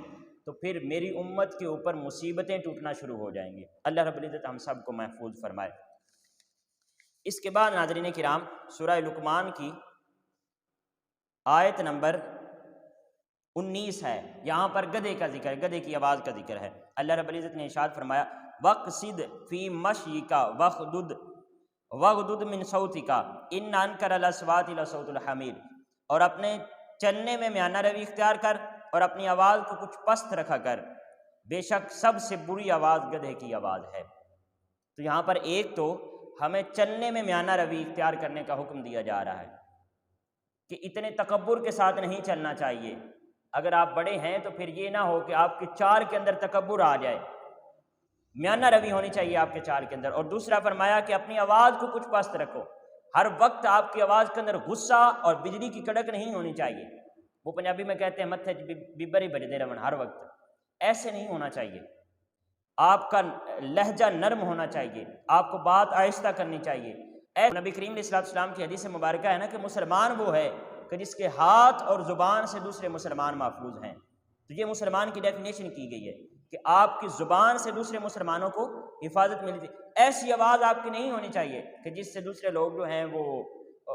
تو پھر میری امت کے اوپر مصیبتیں ٹوٹنا شروع ہو جائیں گی. اللہ رب العزت ہم سب کو محفوظ فرمائے. اس کے بعد ناظرین کرام سورہ لقمان کی آیت نمبر 19 ہے. یہاں پر گدھے کا ذکر ہے، گدھے کی آواز کا ذکر ہے. اللہ رب العزت نے ارشاد فرمایا وَقْصِدْ فِي مَشْيِكَ وَغْضُضْ مِنْ صَوْتِكَ إِنَّ أَنْكَرَ الْأَصْوَاتِ لَصَوْتُ الْحَمِيرِ. اور اپنے چلنے میں میانہ روی اختیار کر اور اپنی آواز کو کچھ پست رکھا کر، بے شک سب سے بری آواز گدھے کی آواز ہے. تو یہاں پر ایک تو ہمیں چلنے میں میانہ روی اختیار کرنے کا حکم دیا جا رہا ہے کہ اتنے تکبر کے ساتھ نہیں چلنا چاہیے. اگر آپ بڑے ہیں تو پھر یہ نہ ہو کہ آپ کے چال کے اندر تکبر آ جائے. میانہ روی ہونی چاہیے آپ کے چال کے اندر. اور دوسرا فرمایا کہ اپنی آواز کو کچھ پست رکھو. ہر وقت آپ کی آواز کے اندر غصہ اور بجلی کی کڑک نہیں ہونی چاہیے. وہ پنجابی میں کہتے ہیں متھے ببری بجدے رون، ہر وقت ایسے نہیں ہونا چاہیے. آپ کا لہجہ نرم ہونا چاہیے، آپ کو بات آہستہ کرنی چاہیے. نبی کریم علیہ السلام کی حدیث مبارکہ ہے نا کہ مسلمان وہ ہے کہ جس کے ہاتھ اور زبان سے دوسرے مسلمان محفوظ ہیں. تو یہ مسلمان کی ڈیفینیشن کی گئی ہے کہ آپ کی زبان سے دوسرے مسلمانوں کو حفاظت ملی تھی. ایسی آواز آپ کی نہیں ہونی چاہیے کہ جس سے دوسرے لوگ جو ہیں وہ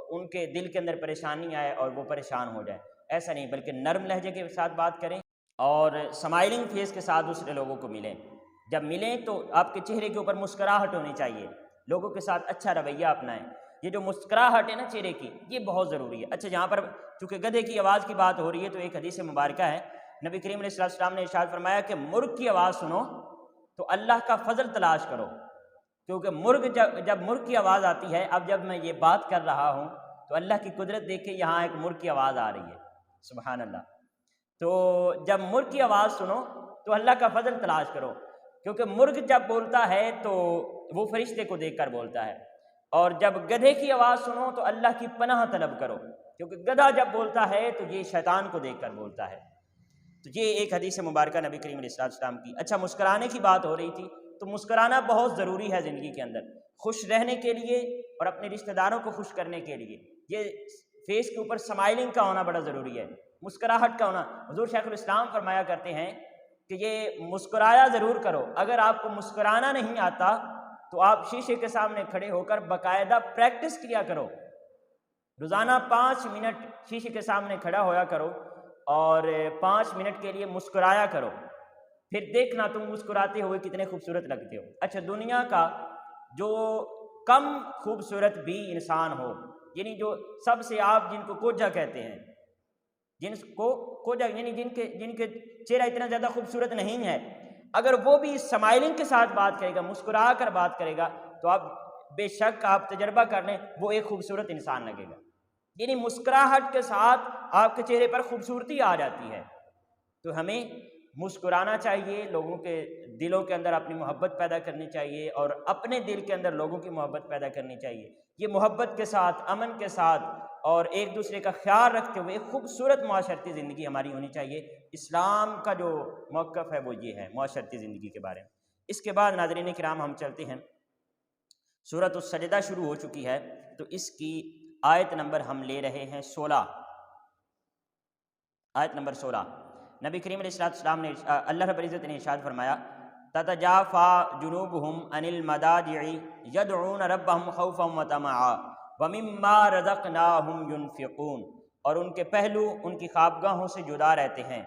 ان کے دل کے اندر پریشانی آئے اور وہ پریشان ہو جائے. ایسا نہیں، بلکہ نرم لہجے کے ساتھ بات کریں اور سمائلنگ فیس کے ساتھ دوسرے لوگوں کو ملیں. جب ملیں تو آپ کے چہرے کے اوپر مسکراہٹ ہونی چاہیے، لوگوں کے ساتھ اچھا رویہ اپنائیں. یہ جو مسکراہٹ ہے نا چہرے کی، یہ بہت ضروری ہے. اچھا، یہاں پر چونکہ گدھے کی آواز کی بات ہو رہی ہے تو ایک حدیث مبارکہ ہے، نبی کریم علیہ السلام نے ارشاد فرمایا کہ مرغ کی آواز سنو تو اللہ کا فضل تلاش کرو. کیونکہ جب مرغ کی آواز آتی ہے، اب جب میں یہ بات کر رہا ہوں تو اللہ کی قدرت دیکھ کے یہاں ایک مرغ کی آواز آ رہی ہے، سبحان اللہ. تو جب مرغ کی آواز سنو تو اللہ کا فضل تلاش کرو، کیونکہ مرغ جب بولتا ہے تو وہ فرشتے کو دیکھ کر بولتا ہے. اور جب گدھے کی آواز سنو تو اللہ کی پناہ طلب کرو، کیونکہ گدھا جب بولتا ہے تو یہ شیطان کو دیکھ کر بولتا ہے. تو یہ ایک حدیث مبارکہ نبی کریم علیہ السلام کی. اچھا، مسکرانے کی بات ہو رہی تھی تو مسکرانا بہت ضروری ہے زندگی کے اندر، خوش رہنے کے لیے اور اپنے رشتہ داروں کو خوش کرنے کے لیے. یہ فیس کے اوپر سمائلنگ کا ہونا بڑا ضروری ہے، مسکراہٹ کا ہونا. حضور شیخ الاسلام فرمایا کرتے ہیں کہ یہ مسکرایا ضرور کرو. اگر آپ کو مسکرانا نہیں آتا تو آپ شیشے کے سامنے کھڑے ہو کر باقاعدہ پریکٹس کیا کرو. روزانہ 5 منٹ شیشے کے سامنے کھڑا ہویا کرو اور 5 منٹ کے لیے مسکرایا کرو. پھر دیکھنا تم مسکراتے ہوئے کتنے خوبصورت لگتے ہو۔ اچھا، دنیا کا جو کم خوبصورت بھی انسان ہو، یعنی جو سب سے آپ جن کو کوجا کہتے ہیں، جن کو کوجا یعنی جن کے چہرہ اتنا زیادہ خوبصورت نہیں ہے، اگر وہ بھی اسمائلنگ کے ساتھ بات کرے گا، مسکرا کر بات کرے گا، تو آپ بے شک آپ تجربہ کر لیں وہ ایک خوبصورت انسان لگے گا۔ یعنی مسکراہٹ کے ساتھ آپ کے چہرے پر خوبصورتی آ جاتی ہے۔ تو ہمیں مسکرانا چاہیے، لوگوں کے دلوں کے اندر اپنی محبت پیدا کرنی چاہیے، اور اپنے دل کے اندر لوگوں کی محبت پیدا کرنی چاہیے۔ یہ محبت کے ساتھ، امن کے ساتھ اور ایک دوسرے کا خیال رکھتے ہوئے ایک خوبصورت معاشرتی زندگی ہماری ہونی چاہیے۔ اسلام کا جو موقف ہے وہ یہ ہے معاشرتی زندگی کے بارے میں۔ اس کے بعد ناظرین کرام ہم چلتے ہیں، سورۃ السجدہ شروع ہو چکی ہے، تو اس کی آیت نمبر ہم لے رہے ہیں 16، آیت نمبر 16۔ نبی کریم علیہ السلام نے، اللہ رب العزت نے ارشاد فرمایا، تتجافا جنوبہم عن المضاجع یدعون ربہم خوفا وطمعا ومما رزقناہم ینفقون، اور ان کے پہلو ان کی خوابگاہوں سے جدا رہتے ہیں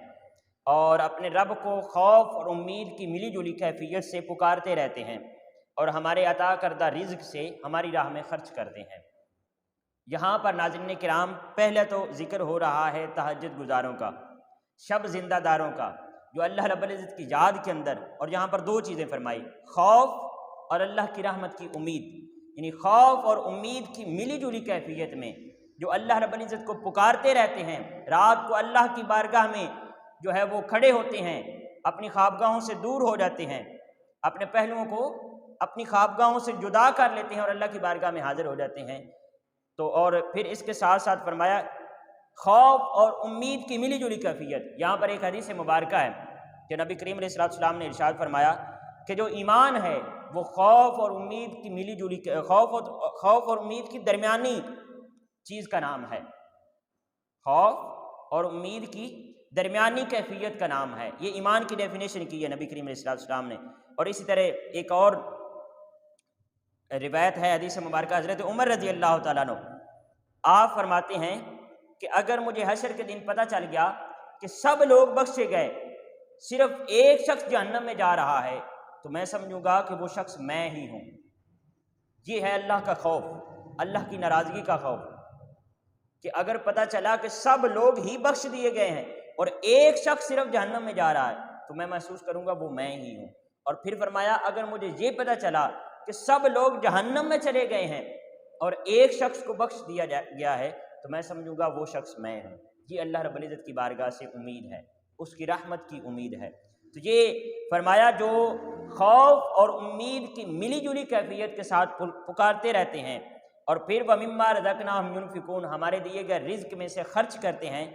اور اپنے رب کو خوف اور امید کی ملی جلی کیفیت سے پکارتے رہتے ہیں، اور ہمارے عطا کردہ رزق سے ہماری راہ میں خرچ کرتے ہیں۔ یہاں پر ناظرین کرام پہلے تو ذکر ہو رہا ہے تہجد گزاروں کا، شب زندہ داروں کا، جو اللہ رب العزت کی یاد کے اندر، اور یہاں پر دو چیزیں فرمائی، خوف اور اللہ کی رحمت کی امید، یعنی خوف اور امید کی ملی جلی کیفیت میں جو اللہ رب العزت کو پکارتے رہتے ہیں، رات کو اللہ کی بارگاہ میں جو ہے وہ کھڑے ہوتے ہیں، اپنی خوابگاہوں سے دور ہو جاتے ہیں، اپنے پہلوؤں کو اپنی خوابگاہوں سے جدا کر لیتے ہیں اور اللہ کی بارگاہ میں حاضر ہو جاتے ہیں۔ تو اور پھر اس کے ساتھ ساتھ فرمایا خوف اور امید کی ملی جلی کیفیت۔ یہاں پر ایک حدیث مبارکہ ہے کہ نبی کریم علیہ السلام نے ارشاد فرمایا کہ جو ایمان ہے وہ خوف اور امید کی ملی جلی، خوف اور امید کی درمیانی چیز کا نام ہے، خوف اور امید کی درمیانی کیفیت کا نام ہے۔ یہ ایمان کی ڈیفینیشن کی ہے نبی کریم علیہ السلام نے۔ اور اسی طرح ایک اور روایت ہے، حدیث مبارکہ حضرت عمر رضی اللہ تعالیٰ عنہ، آپ فرماتے ہیں کہ اگر مجھے حشر کے دن پتہ چل گیا کہ سب لوگ بخشے گئے، صرف ایک شخص جہنم میں جا رہا ہے، تو میں سمجھوں گا کہ وہ شخص میں ہی ہوں۔ یہ ہے اللہ کا خوف، اللہ کی ناراضگی کا خوف، کہ اگر پتہ چلا کہ سب لوگ ہی بخش دیے گئے ہیں اور ایک شخص صرف جہنم میں جا رہا ہے، تو میں محسوس کروں گا وہ میں ہی ہوں۔ اور پھر فرمایا اگر مجھے یہ پتہ چلا کہ سب لوگ جہنم میں چلے گئے ہیں اور ایک شخص کو بخش دیا گیا ہے، تو میں سمجھوں گا وہ شخص میں ہوں۔ یہ اللہ رب العزت کی بارگاہ سے امید ہے، اس کی رحمت کی امید ہے۔ تو یہ فرمایا جو خوف اور امید کی ملی جلی کیفیت کے ساتھ پکارتے رہتے ہیں اور پھر وَمِمَّا رَزَقْنَاهُمْ يُنْفِقُونَ، ہمارے دیے گئے رزق میں سے خرچ کرتے ہیں،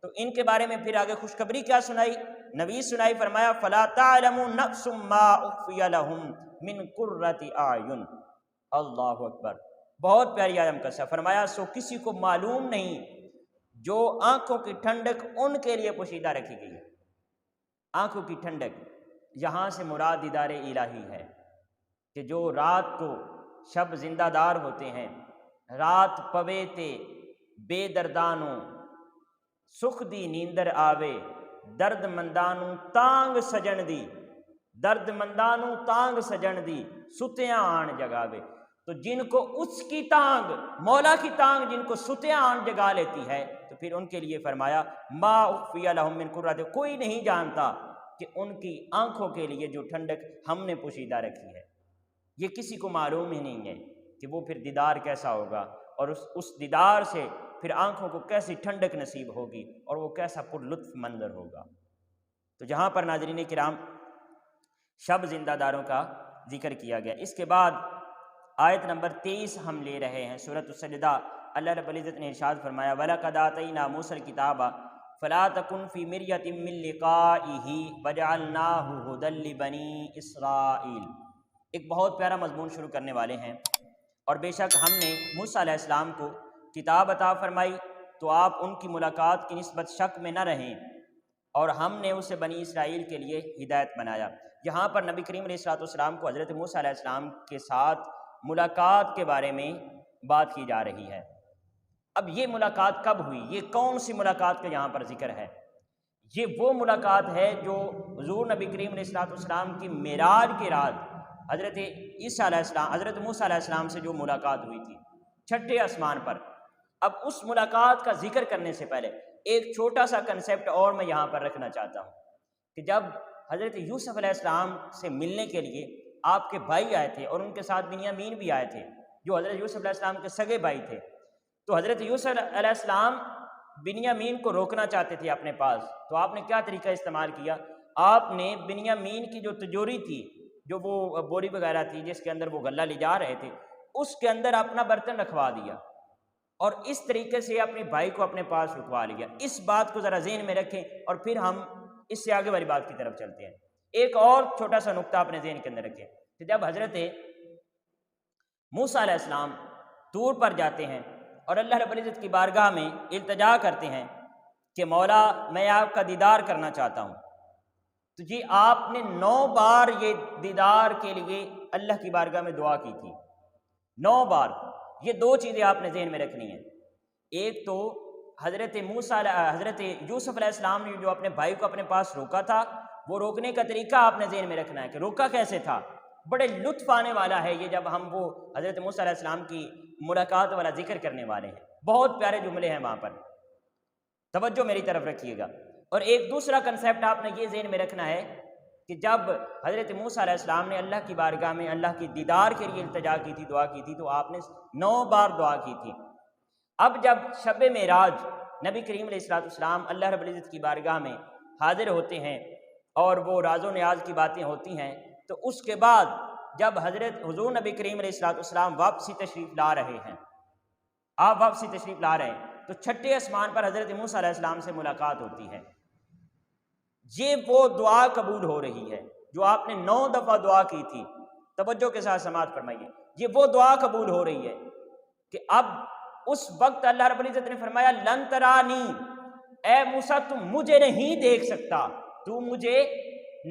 تو ان کے بارے میں پھر آگے خوشخبری کیا سنائی، نویس سنائی، فرمایا فَلَا تَعْلَمُ نَفْسٌ مَّا أُخْفِيَ لَهُم مِّن قُرَّةِ أَعْيُنٍ۔ اللہ اکبر، بہت پیاری آیت مقدسہ۔ فرمایا سو کسی کو معلوم نہیں جو آنکھوں کی ٹھنڈک ان کے لیے پوشیدہ رکھی گئی ہے۔ آنکھوں کی ٹھنڈک یہاں سے مراد دیدار الہی ہے، کہ جو رات کو شب زندہ دار ہوتے ہیں، رات پوے تے بے دردانوں سکھ دی نیندر آوے، درد مندانوں تانگ سجن دی، درد مندانوں تانگ سجن دی، ستیاں آن جگاوے۔ تو جن کو اس کی تانگ، مولا کی تانگ جن کو ستیاں آن جگا لیتی ہے، تو پھر ان کے لیے فرمایا ما اخفی لہم من قرۃ، کوئی نہیں جانتا کہ ان کی آنکھوں کے لیے جو ٹھنڈک ہم نے پوشیدہ رکھی ہے، یہ کسی کو معلوم ہی نہیں ہے کہ وہ پھر دیدار کیسا ہوگا، اور اس دیدار سے پھر آنکھوں کو کیسی ٹھنڈک نصیب ہوگی اور وہ کیسا پر لطف منظر ہوگا۔ تو جہاں پر ناظرین کرام شب زندہ داروں کا ذکر کیا گیا، اس کے بعد آیت نمبر 23 ہم لے رہے ہیں، سورۃ السجدہ۔ اللہ رب العزت نے ارشاد فرمایا وَلَقَدْ آتَيْنَا مُوسَى الْكِتَابَ فَلَا تَكُنْ فِي مِرْيَةٍ مِّن لِقَائِهِ وَجَعَلْنَاهُ هُدًى لِّبَنِي إِسْرَائِيلَ۔ ایک بہت پیارا مضمون شروع کرنے والے ہیں، اور بے شک ہم نے موسیٰ علیہ السلام کو کتاب عطا فرمائی تو آپ ان کی ملاقات کی نسبت شک میں نہ رہیں، اور ہم نے اسے بنی اسرائیل کے لیے ہدایت بنایا۔ یہاں پر نبی کریم علیہ السلام کو حضرت موسیٰ علیہ السلام کے ساتھ ملاقات کے بارے میں بات کی جا رہی ہے۔ اب یہ ملاقات کب ہوئی، یہ کون سی ملاقات کا یہاں پر ذکر ہے؟ یہ وہ ملاقات ہے جو حضور نبی کریم علیہ السلام کی معراج کے رات حضرت عیسیٰ علیہ السلام حضرت موسیٰ علیہ السلام سے جو ملاقات ہوئی تھی چھٹے آسمان پر۔ اب اس ملاقات کا ذکر کرنے سے پہلے ایک چھوٹا سا کنسیپٹ اور میں یہاں پر رکھنا چاہتا ہوں کہ جب حضرت یوسف علیہ السلام سے ملنے کے لیے آپ کے بھائی آئے تھے اور ان کے ساتھ بنیامین بھی آئے تھے جو حضرت یوسف علیہ السلام کے سگے بھائی تھے، تو حضرت یوسف علیہ السلام بنیامین کو روکنا چاہتے تھے اپنے پاس، تو آپ نے کیا طریقہ استعمال کیا؟ آپ نے بنیامین کی جو تجوری تھی، جو وہ بوری وغیرہ تھی جس کے اندر وہ غلہ لے جا رہے تھے، اس کے اندر اپنا برتن رکھوا دیا اور اس طریقے سے اپنے بھائی کو اپنے پاس رکوا لیا۔ اس بات کو ذرا ذہن میں رکھیں اور پھر ہم اس سے آگے والی بات کی طرف چلتے ہیں۔ ایک اور چھوٹا سا نقطہ اپنے ذہن کے اندر رکھیں کہ جب حضرت موسیٰ علیہ السلام طور پر جاتے ہیں اور اللہ رب العزت کی بارگاہ میں التجا کرتے ہیں کہ مولا میں آپ کا دیدار کرنا چاہتا ہوں، تو جی آپ نے 9 بار یہ دیدار کے لیے اللہ کی بارگاہ میں دعا کی تھی، 9 بار۔ یہ 2 چیزیں آپ نے ذہن میں رکھنی ہیں۔ ایک تو حضرت یوسف علیہ السلام نے جو اپنے بھائی کو اپنے پاس روکا تھا، وہ روکنے کا طریقہ آپ نے ذہن میں رکھنا ہے کہ روکا کیسے تھا۔ بڑے لطف آنے والا ہے یہ جب ہم وہ حضرت موسیٰ علیہ السلام کی ملاقات والا ذکر کرنے والے ہیں، بہت پیارے جملے ہیں وہاں پر، توجہ میری طرف رکھیے گا۔ اور ایک دوسرا کنسیپٹ آپ نے یہ ذہن میں رکھنا ہے کہ جب حضرت موسیٰ علیہ السلام نے اللہ کی بارگاہ میں اللہ کی دیدار کے لیے التجا کی تھی، دعا کی تھی، تو آپ نے 9 بار دعا کی تھی۔ اب جب شب معراج نبی کریم علیہ السلام اللہ رب العزت کی بارگاہ میں حاضر ہوتے ہیں اور وہ راز و نیاز کی باتیں ہوتی ہیں، تو اس کے بعد جب حضرت حضور نبی کریم علیہ السلام واپسی تشریف لا رہے ہیں، آپ واپسی تشریف لا رہے ہیں، تو چھٹے آسمان پر حضرت موسیٰ علیہ السلام سے ملاقات ہوتی ہے۔ یہ وہ دعا قبول ہو رہی ہے جو آپ نے 9 دفعہ دعا کی تھی، توجہ کے ساتھ سماعت فرمائیے۔ یہ وہ دعا قبول ہو رہی ہے کہ اب اس وقت اللہ رب العزت نے فرمایا لن ترانی، اے موسیٰ تم مجھے نہیں دیکھ سکتا، تو مجھے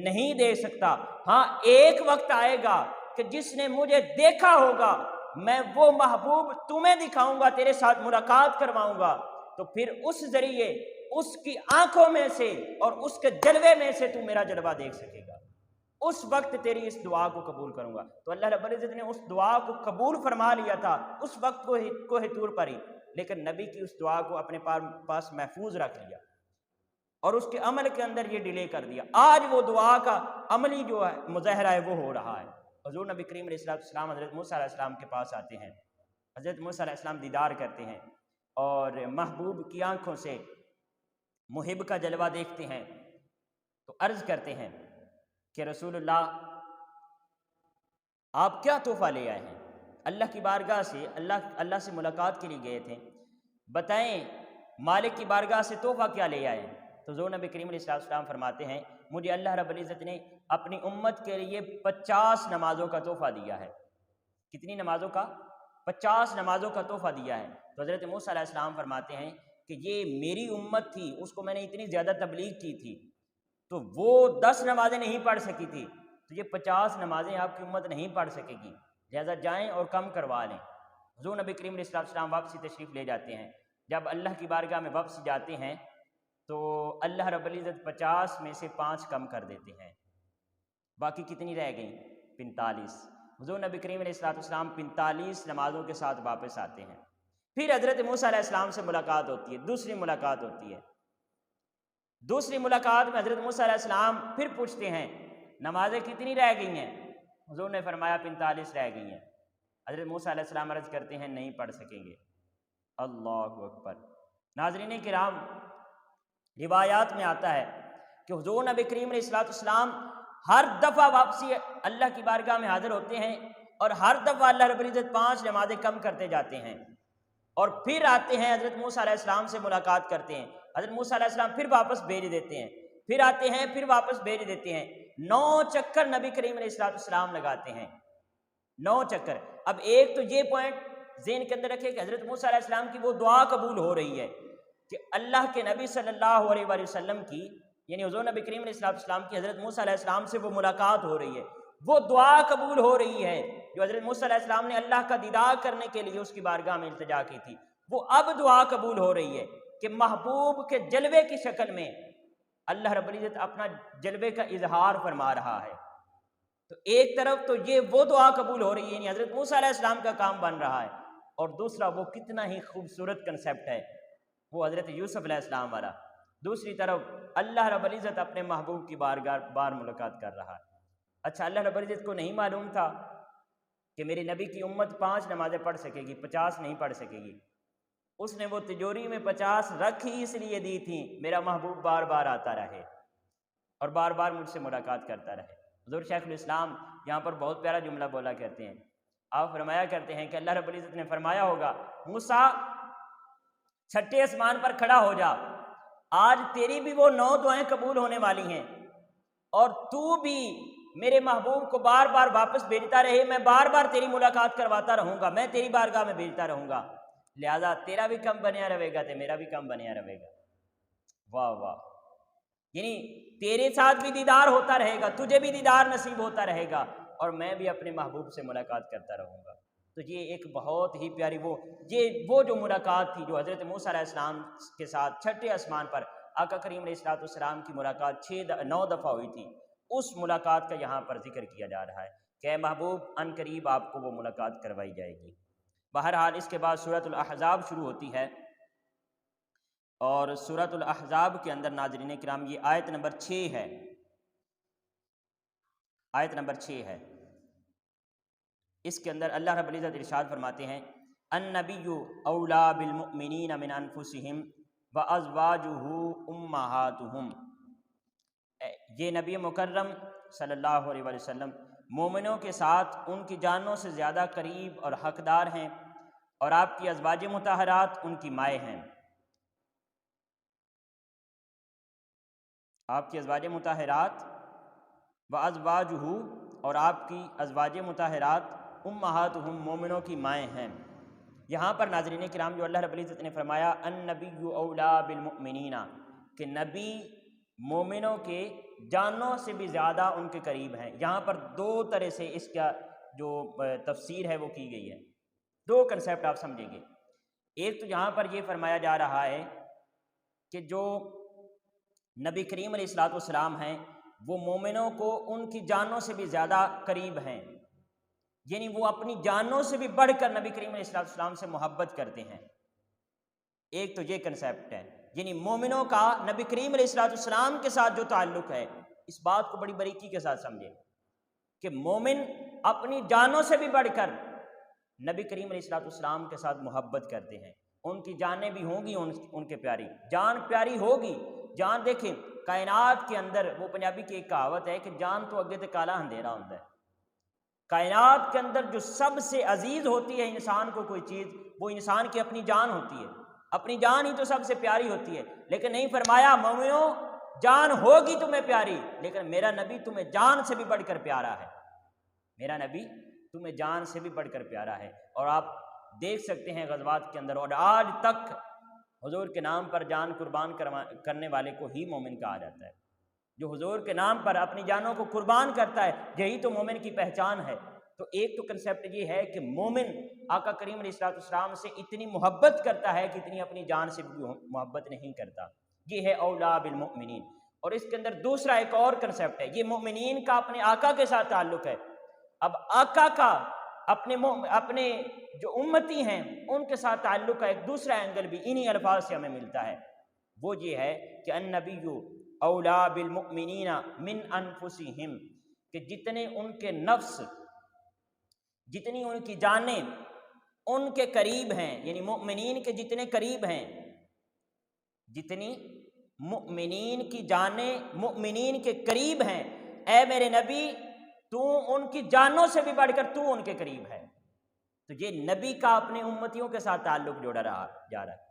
نہیں دیکھ سکتا، ہاں ایک وقت آئے گا کہ جس نے مجھے دیکھا ہوگا میں وہ محبوب تمہیں دکھاؤں گا، تیرے ساتھ ملاقات کرواؤں گا، تو پھر اس ذریعے اس کی آنکھوں میں سے اور اس کے جلوے میں سے تو میرا جلوہ دیکھ سکے گا، اس وقت تیری اس دعا کو قبول کروں گا۔ تو اللہ رب العزت نے اس دعا کو قبول فرما لیا تھا اس وقت کوہ طور پر ہی، لیکن نبی کی اس دعا کو اپنے پاس محفوظ رکھ لیا اور اس کے عمل کے اندر یہ ڈیلے کر دیا۔ آج وہ دعا کا عملی جو ہے مظاہرہ ہے وہ ہو رہا ہے۔ حضور نبی کریم علیہ السلام حضرت موسیٰ علیہ السلام کے پاس آتے ہیں، حضرت موسیٰ علیہ السلام دیدار کرتے ہیں اور محبوب کی آنکھوں سے محب کا جلوہ دیکھتے ہیں، تو عرض کرتے ہیں کہ رسول اللہ آپ کیا تحفہ لے آئے ہیں؟ اللہ کی بارگاہ سے اللہ سے ملاقات کے لیے گئے تھے، بتائیں مالک کی بارگاہ سے تحفہ کیا لے آئے ہیں؟ تو حضور نبی کریم علیہ السلام فرماتے ہیں مجھے اللہ رب العزت نے اپنی امت کے لیے 50 نمازوں کا تحفہ دیا ہے۔ کتنی نمازوں کا؟ 50 نمازوں کا تحفہ دیا ہے۔ تو حضرت موسیٰ علیہ السلام فرماتے ہیں کہ یہ میری امت تھی، اس کو میں نے اتنی زیادہ تبلیغ کی تھی تو وہ 10 نمازیں نہیں پڑھ سکی تھی، تو یہ 50 نمازیں آپ کی امت نہیں پڑھ سکے گی، لہذا جائیں اور کم کروا لیں۔ حضور نبی کریم علیہ السلام واپسی تشریف لے جاتے ہیں۔ جب اللہ کی بارگاہ میں واپسی جاتے ہیں تو اللہ رب العزت 50 میں سے 5 کم کر دیتے ہیں، باقی کتنی رہ گئیں؟ 45۔ حضور نبی کریم علیہ السلام 45 نمازوں کے ساتھ واپس آتے ہیں۔ پھر حضرت موسیٰ علیہ السلام سے ملاقات ہوتی ہے، دوسری ملاقات ہوتی ہے۔ دوسری ملاقات میں حضرت موسیٰ علیہ السلام پھر پوچھتے ہیں نمازیں کتنی رہ گئی ہیں؟ حضور نے فرمایا 45 رہ گئی ہیں۔ حضرت موسیٰ علیہ السلام عرض کرتے ہیں نہیں پڑھ سکیں گے۔ اللہ اکبر۔ ناظرین کرام، روایات میں آتا ہے کہ حضور نبی کریم علیہ السلام ہر دفعہ واپسی اللہ کی بارگاہ میں حاضر ہوتے ہیں اور ہر دفعہ اللہ رب العزت 5 نمازیں کم کرتے جاتے ہیں اور پھر آتے ہیں حضرت موسیٰ علیہ السلام سے ملاقات کرتے ہیں۔ حضرت موسیٰ علیہ السلام پھر واپس بھیج دیتے ہیں، پھر آتے ہیں، پھر واپس بھیج دیتے ہیں۔ 9 چکر نبی کریم علیہ السلام لگاتے ہیں، 9 چکر۔ اب ایک تو یہ پوائنٹ ذہن کے اندر رکھے کہ حضرت موسیٰ علیہ السلام کی وہ دعا قبول ہو رہی ہے کہ اللہ کے نبی صلی اللہ علیہ وآلہ وسلم کی، یعنی حضور نبی کریم علیہ السلام کی حضرت موسیٰ علیہ السلام سے وہ ملاقات ہو رہی ہے، وہ دعا قبول ہو رہی ہے جو حضرت موسیٰ علیہ السلام نے اللہ کا دیدار کرنے کے لیے اس کی بارگاہ میں التجا کی تھی، وہ اب دعا قبول ہو رہی ہے کہ محبوب کے جلوے کی شکل میں اللہ رب العزت اپنا جلوے کا اظہار فرما رہا ہے۔ تو ایک طرف تو یہ وہ دعا قبول ہو رہی ہے، یعنی حضرت موسیٰ علیہ السلام کا کام بن رہا ہے، اور دوسرا وہ کتنا ہی خوبصورت کنسیپٹ ہے وہ حضرت یوسف علیہ السلام والا، دوسری طرف اللہ رب العزت اپنے محبوب کی بار ملاقات کر رہا ہے۔ اچھا، اللہ رب العزت کو نہیں معلوم تھا کہ میری نبی کی امت 5 نمازیں پڑھ سکے گی، 50 نہیں پڑھ سکے گی؟ اس نے وہ تجوری میں 50 رکھ ہی اس لیے دی تھی میرا محبوب بار بار آتا رہے اور بار بار مجھ سے ملاقات کرتا رہے۔ حضور شیخ الاسلام یہاں پر بہت پیارا جملہ بولا کرتے ہیں، آپ فرمایا کرتے ہیں کہ اللہ رب العزت نے فرمایا ہوگا موسیٰ چھٹے آسمان پر کھڑا ہو جا، آج تیری بھی وہ 9 دعائیں قبول ہونے والی ہیں، اور تو بھی میرے محبوب کو بار بار واپس بھیجتا رہے، میں بار بار تیری ملاقات کرواتا رہوں گا، میں تیری بارگاہ میں بھیجتا رہوں گا، لہذا تیرا بھی کم بنیا رہے گا تو میرا بھی کم بنیا رہے گا۔ واہ واہ، یعنی تیرے ساتھ بھی دیدار ہوتا رہے گا، تجھے بھی دیدار نصیب ہوتا رہے گا، اور میں بھی اپنے محبوب سے ملاقات کرتا رہوں گا۔ تو یہ ایک بہت ہی پیاری وہ جو ملاقات تھی جو حضرت موسیٰ علیہ السلام کے ساتھ چھٹے آسمان پر آقا کریم علیہ السلام کی ملاقات 9 دفعہ ہوئی تھی، اس ملاقات کا یہاں پر ذکر کیا جا رہا ہے کہ اے محبوب ان قریب آپ کو وہ ملاقات کروائی جائے گی۔ بہرحال اس کے بعد سورۃ الاحزاب شروع ہوتی ہے، اور سورۃ الاحزاب کے اندر ناظرین کرام یہ آیت نمبر 6 ہے، آیت نمبر 6 ہے۔ اس کے اندر اللہ رب العزت ارشاد فرماتے ہیں النبی اولا بالمؤمنین من انفسہم وازواجہ امہاتہم، یہ نبی مکرم صلی اللہ علیہ وسلم مومنوں کے ساتھ ان کی جانوں سے زیادہ قریب اور حقدار ہیں، اور آپ کی ازواج مطہرات ان کی مائیں ہیں۔ آپ کی ازواج مطہرات وازواجہ، اور آپ کی ازواج مطہرات امہاتہم مومنوں کی مائیں ہیں۔ یہاں پر ناظرین کرام جو اللہ رب العزت نے فرمایا النبی اولا بالمؤمنین، کہ نبی مومنوں کے جانوں سے بھی زیادہ ان کے قریب ہیں، یہاں پر 2 طرح سے اس کا جو تفسیر ہے وہ کی گئی ہے، 2 کنسیپٹ آپ سمجھیں گے۔ ایک تو یہاں پر یہ فرمایا جا رہا ہے کہ جو نبی کریم علیہ السلام ہیں وہ مومنوں کو ان کی جانوں سے بھی زیادہ قریب ہیں، یعنی وہ اپنی جانوں سے بھی بڑھ کر نبی کریم علیہ السلام سے محبت کرتے ہیں۔ ایک تو یہ کنسیپٹ ہے، یعنی مومنوں کا نبی کریم علیہ السلام کے ساتھ جو تعلق ہے، اس بات کو بڑی باریکی کے ساتھ سمجھیں کہ مومن اپنی جانوں سے بھی بڑھ کر نبی کریم علیہ السلام کے ساتھ محبت کرتے ہیں، ان کی جانیں بھی ہوں گی ان کے پیاری، جان پیاری ہوگی۔ جان دیکھیں کائنات کے اندر وہ پنجابی کی ایک کہاوت ہے کہ جان تو اگے تے کالا اندھیرا ہوتا ہے، کائنات کے اندر جو سب سے عزیز ہوتی ہے انسان کو کوئی چیز، وہ انسان کی اپنی جان ہوتی ہے، اپنی جان ہی تو سب سے پیاری ہوتی ہے، لیکن نہیں فرمایا مومنوں جان ہوگی تمہیں پیاری، لیکن میرا نبی تمہیں جان سے بھی بڑھ کر پیارا ہے، میرا نبی تمہیں جان سے بھی بڑھ کر پیارا ہے۔ اور آپ دیکھ سکتے ہیں غزوات کے اندر، اور آج تک حضور کے نام پر جان قربان کرنے والے کو ہی مومن کہا جاتا ہے، جو حضور کے نام پر اپنی جانوں کو قربان کرتا ہے، یہی تو مومن کی پہچان ہے۔ تو ایک تو کنسیپٹ یہ ہے کہ مومن آقا کریم علیہ السلام سے اتنی محبت کرتا ہے کہ اتنی اپنی جان سے بھی محبت نہیں کرتا، یہ ہے اولا بالمؤمنین۔ اور اس کے اندر دوسرا ایک اور کنسیپٹ ہے، یہ مومنین کا اپنے آقا کے ساتھ تعلق ہے۔ اب آقا کا اپنے جو امتی ہیں ان کے ساتھ تعلق کا ایک دوسرا اینگل بھی انہی الفاظ سے ہمیں ملتا ہے، وہ یہ ہے کہ النبی اولا بالمؤمنین من انفسہم، کہ جتنے ان کے نفس، جتنی ان کی جانیں ان کے قریب ہیں، یعنی مؤمنین کے جتنے قریب ہیں، جتنی مؤمنین کی جانیں مؤمنین کے قریب ہیں، اے میرے نبی تو ان کی جانوں سے بھی بڑھ کر تو ان کے قریب ہے۔ تو یہ نبی کا اپنے امتیوں کے ساتھ تعلق جوڑا جا رہا ہے۔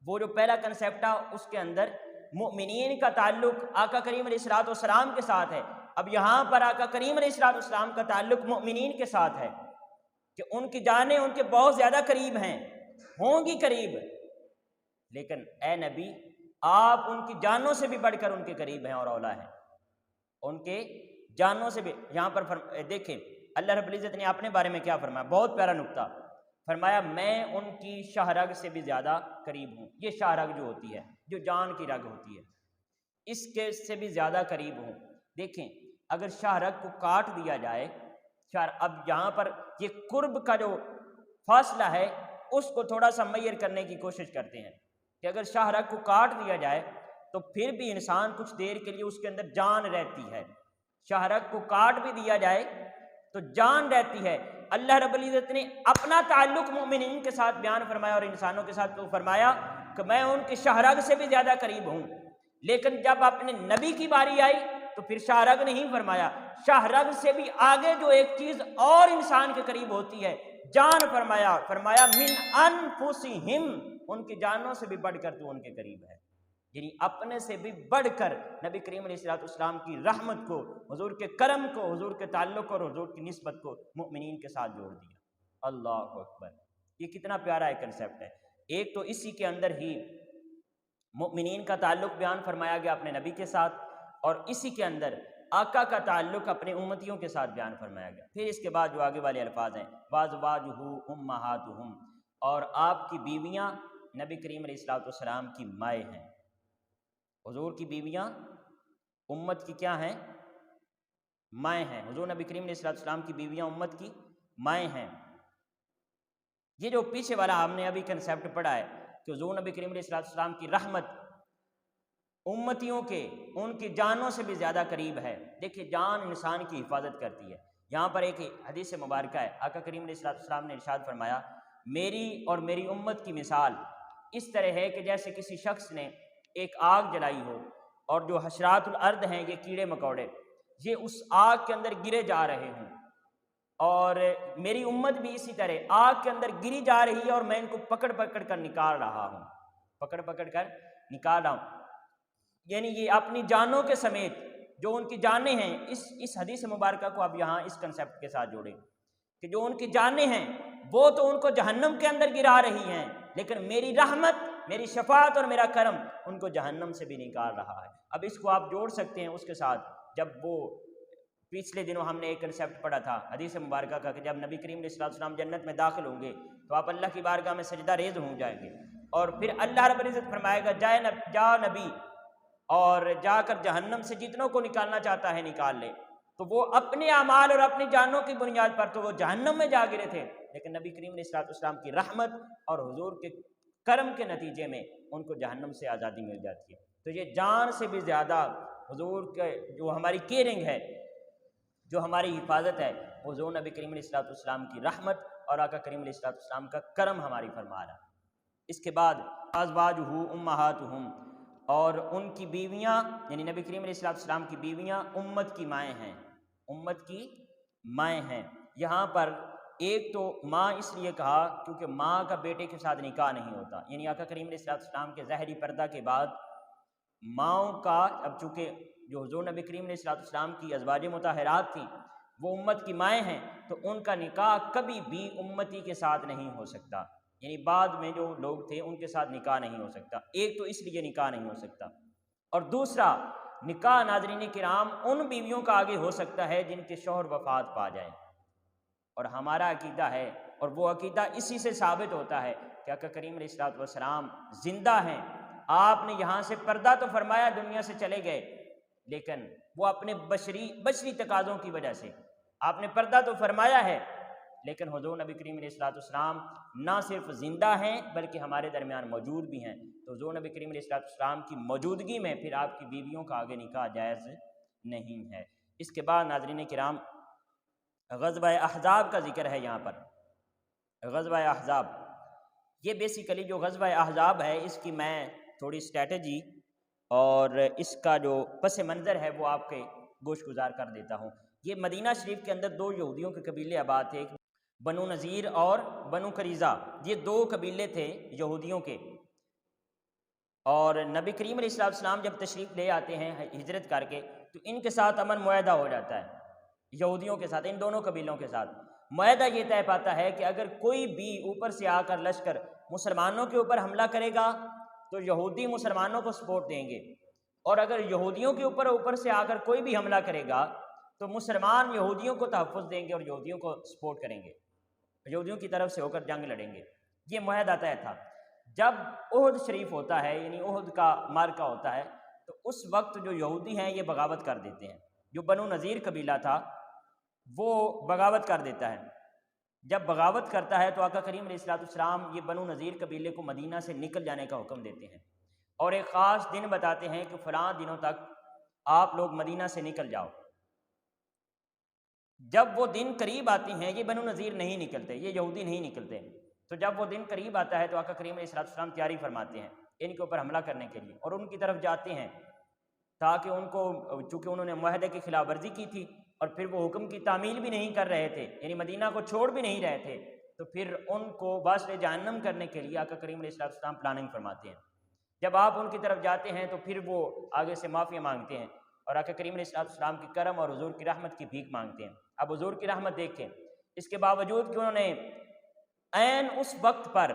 وہ جو پہلا کنسیپٹ تھا اس کے اندر مؤمنین کا تعلق آقا کریم علیہ السلام کے ساتھ ہے، اب یہاں پر آقا کریم علیہ السلام کا تعلق مؤمنین کے ساتھ ہے کہ ان کی جانیں ان کے بہت زیادہ قریب ہیں، ہوں گی قریب، لیکن اے نبی آپ ان کی جانوں سے بھی بڑھ کر ان کے قریب ہیں اور اولا ہیں، ان کے جانوں سے بھی۔ یہاں پر دیکھیں اللہ رب العزت نے اپنے بارے میں کیا فرمایا، بہت پیارا نکتہ فرمایا، میں ان کی شاہ رگ سے بھی زیادہ قریب ہوں۔ یہ شاہ رگ جو ہوتی ہے، جو جان کی رگ ہوتی ہے، اس کے سے بھی زیادہ قریب ہوں۔ دیکھیں اگر شاہ رگ کو کاٹ دیا جائے، اب یہاں پر یہ قرب کا جو فاصلہ ہے اس کو تھوڑا سا میئر کرنے کی کوشش کرتے ہیں کہ اگر شاہ رگ کو کاٹ دیا جائے تو پھر بھی انسان کچھ دیر کے لیے اس کے اندر جان رہتی ہے۔ شاہ رگ کو کاٹ بھی دیا جائے تو جان رہتی ہے۔ اللہ رب العزت نے اپنا تعلق مومنین کے ساتھ بیان فرمایا اور انسانوں کے ساتھ تو فرمایا کہ میں ان کے شاہ رگ سے بھی زیادہ قریب ہوں، لیکن جب اپنے نبی کی باری آئی تو پھر شاہ رگ نہیں فرمایا، شاہ رگ سے بھی آگے جو ایک چیز اور انسان کے قریب ہوتی ہے جان فرمایا من انفسہم، ان کی جانوں سے بھی بڑھ کر تو ان کے قریب ہے، یعنی اپنے سے بھی بڑھ کر نبی کریم علیہ السلام کی رحمت کو، حضور کے کرم کو، حضور کے تعلق اور حضور کی نسبت کو مؤمنین کے ساتھ جوڑ دیا۔ اللہ اکبر، یہ کتنا پیارا ایک کنسیپٹ ہے۔ ایک تو اسی کے اندر ہی مؤمنین کا تعلق بیان فرمایا گیا اپنے نبی کے ساتھ، اور اسی کے اندر آقا کا تعلق اپنے امتیوں کے ساتھ بیان فرمایا گیا۔ پھر اس کے بعد جو آگے والے الفاظ ہیں وَأَزْوَاجُهُ أُمَّهَاتُهُمْ، اور آپ کی بیویاں نبی کریم علیہ السلام کی مائیں ہیں۔ حضور کی بیویاں امت کی کیا ہیں؟ مائیں ہیں۔ حضور نبی کریم علیہ السلام کی بیویاں امت کی مائیں ہیں۔ یہ جو پیچھے والا ہم نے ابھی کنسیپٹ پڑھا ہے کہ حضور نبی کریم علیہ السلام کی رحمت امتیوں کے ان کی جانوں سے بھی زیادہ قریب ہے۔ دیکھیں جان انسان کی حفاظت کرتی ہے۔ یہاں پر ایک حدیث مبارکہ ہے، آقا کریم علیہ السلام نے ارشاد فرمایا میری اور میری امت کی مثال اس طرح ہے کہ جیسے کسی شخص نے ایک آگ جلائی ہو اور جو حشرات الارض ہیں، یہ کیڑے مکوڑے، یہ اس آگ کے اندر گرے جا رہے ہوں، اور میری امت بھی اسی طرح آگ کے اندر گری جا رہی ہے اور میں ان کو پکڑ پکڑ کر نکال رہا ہوں، یعنی یہ اپنی جانوں کے سمیت جو ان کی جانیں ہیں، اس حدیث مبارکہ کو آپ یہاں اس کنسیپٹ کے ساتھ جوڑیں کہ جو ان کی جانیں ہیں وہ تو ان کو جہنم کے اندر گرا رہی ہیں، لیکن میری رحمت، میری شفاعت اور میرا کرم ان کو جہنم سے بھی نکال رہا ہے۔ اب اس کو آپ جوڑ سکتے ہیں اس کے ساتھ جب وہ پچھلے دنوں ہم نے ایک کنسیپٹ پڑھا تھا حدیث مبارکہ کا کہ جب نبی کریم علیہ السلام جنت میں داخل ہوں گے تو آپ اللہ کی بارگاہ میں سجدہ ریز ہو جائیں گے، اور پھر اللہ رب العزت فرمائے گا جا نبی اور جا کر جہنم سے جتنوں کو نکالنا چاہتا ہے نکال لے، تو وہ اپنے اعمال اور اپنی جانوں کی بنیاد پر تو وہ جہنم میں جا گرے تھے، لیکن نبی کریم علیہ السلام کی رحمت اور حضور کے کرم کے نتیجے میں ان کو جہنم سے آزادی مل جاتی ہے۔ تو یہ جان سے بھی زیادہ حضور کے جو ہماری کیئرنگ ہے، جو ہماری حفاظت ہے، وہ حضور نبی کریم علیہ السلام کی رحمت اور آقا کریم علیہ السلام کا کرم ہماری فرما رہا ہے۔ اس کے بعد ازواجہ امہاتہم، اور ان کی بیویاں یعنی نبی کریم علیہ السلام کی بیویاں امت کی مائیں ہیں، امت کی مائیں ہیں۔ یہاں پر ایک تو ماں اس لیے کہا کیونکہ ماں کا بیٹے کے ساتھ نکاح نہیں ہوتا، یعنی آقا کریم علیہ السلام کے ظاہری پردہ کے بعد ماؤں کا، اب چونکہ جو حضور نبی کریم علیہ السلام کی ازواج مطہرات تھیں وہ امت کی مائیں ہیں، تو ان کا نکاح کبھی بھی امتی کے ساتھ نہیں ہو سکتا، یعنی بعد میں جو لوگ تھے ان کے ساتھ نکاح نہیں ہو سکتا۔ ایک تو اس لیے نکاح نہیں ہو سکتا، اور دوسرا نکاح ناظرین کرام ان بیویوں کا آگے ہو سکتا ہے جن کے شوہر وفات پا جائیں، اور ہمارا عقیدہ ہے اور وہ عقیدہ اسی سے ثابت ہوتا ہے کہ آقا کریم علیہ السلام زندہ ہیں۔ آپ نے یہاں سے پردہ تو فرمایا، دنیا سے چلے گئے، لیکن وہ اپنے بشری تقاضوں کی وجہ سے آپ نے پردہ تو فرمایا ہے، لیکن حضور نبی کریم علیہ السلام نہ صرف زندہ ہیں بلکہ ہمارے درمیان موجود بھی ہیں، تو حضور نبی کریم علیہ السلام کی موجودگی میں پھر آپ کی بیویوں کا آگے نکاح جائز نہیں ہے۔ اس کے بعد ناظرین کرام غزوہ احزاب کا ذکر ہے۔ یہاں پر غزوہ احزاب، یہ بیسیکلی جو غزوہ احزاب ہے اس کی میں تھوڑی اسٹریٹجی اور اس کا جو پس منظر ہے وہ آپ کے گوش گزار کر دیتا ہوں۔ یہ مدینہ شریف کے اندر دو یہودیوں کے قبیلے آباد تھے، بنو نذیر اور بنو قریظہ، یہ دو قبیلے تھے یہودیوں کے، اور نبی کریم علیہ السلام جب تشریف لے آتے ہیں ہجرت کر کے تو ان کے ساتھ امن معاہدہ ہو جاتا ہے، یہودیوں کے ساتھ، ان دونوں قبیلوں کے ساتھ معاہدہ یہ طے پاتا ہے کہ اگر کوئی بھی اوپر سے آ کر لشکر مسلمانوں کے اوپر حملہ کرے گا تو یہودی مسلمانوں کو سپورٹ دیں گے، اور اگر یہودیوں کے اوپر سے آ کر کوئی بھی حملہ کرے گا تو مسلمان یہودیوں کو تحفظ دیں گے اور یہودیوں کو سپورٹ کریں گے، یہودیوں کی طرف سے ہو کر جنگ لڑیں گے۔ یہ معاہدہ طے تھا۔ جب احد شریف ہوتا ہے، یعنی احد کا معرکہ ہوتا ہے، تو اس وقت جو یہودی ہیں یہ بغاوت کر دیتے ہیں. جو بنو نذیر قبیلہ تھا وہ بغاوت کر دیتا ہے. جب بغاوت کرتا ہے تو آقا کریم علیہ الصلوۃ والسلام یہ بنو نذیر قبیلے کو مدینہ سے نکل جانے کا حکم دیتے ہیں اور ایک خاص دن بتاتے ہیں کہ فلاں دنوں تک آپ لوگ مدینہ سے نکل جاؤ. جب وہ دن قریب آتے ہیں، یہ بنو نذیر نہیں نکلتے، یہ یہودی نہیں نکلتے، تو جب وہ دن قریب آتا ہے تو آقا کریم علیہ الصلوۃ والسلام تیاری فرماتے ہیں ان کے اوپر حملہ کرنے کے لیے اور ان کی طرف جاتے ہیں تاکہ ان کو، چونکہ انہوں نے معاہدے کی خلاف ورزی کی تھی اور پھر وہ حکم کی تعمیل بھی نہیں کر رہے تھے، یعنی مدینہ کو چھوڑ بھی نہیں رہے تھے، تو پھر ان کو واسطے جہنم کرنے کے لیے آقا کریم علیہ الصلوۃ والسلام پلاننگ فرماتے ہیں. جب آپ ان کی طرف جاتے ہیں تو پھر وہ آگے سے معافی مانگتے ہیں اور آقا کریم علیہ الصلوۃ والسلام کی کرم اور حضور کی رحمت کی بھیک مانگتے ہیں. اب حضور کی رحمت دیکھیں، اس کے باوجود کہ انہوں نے عین اس وقت پر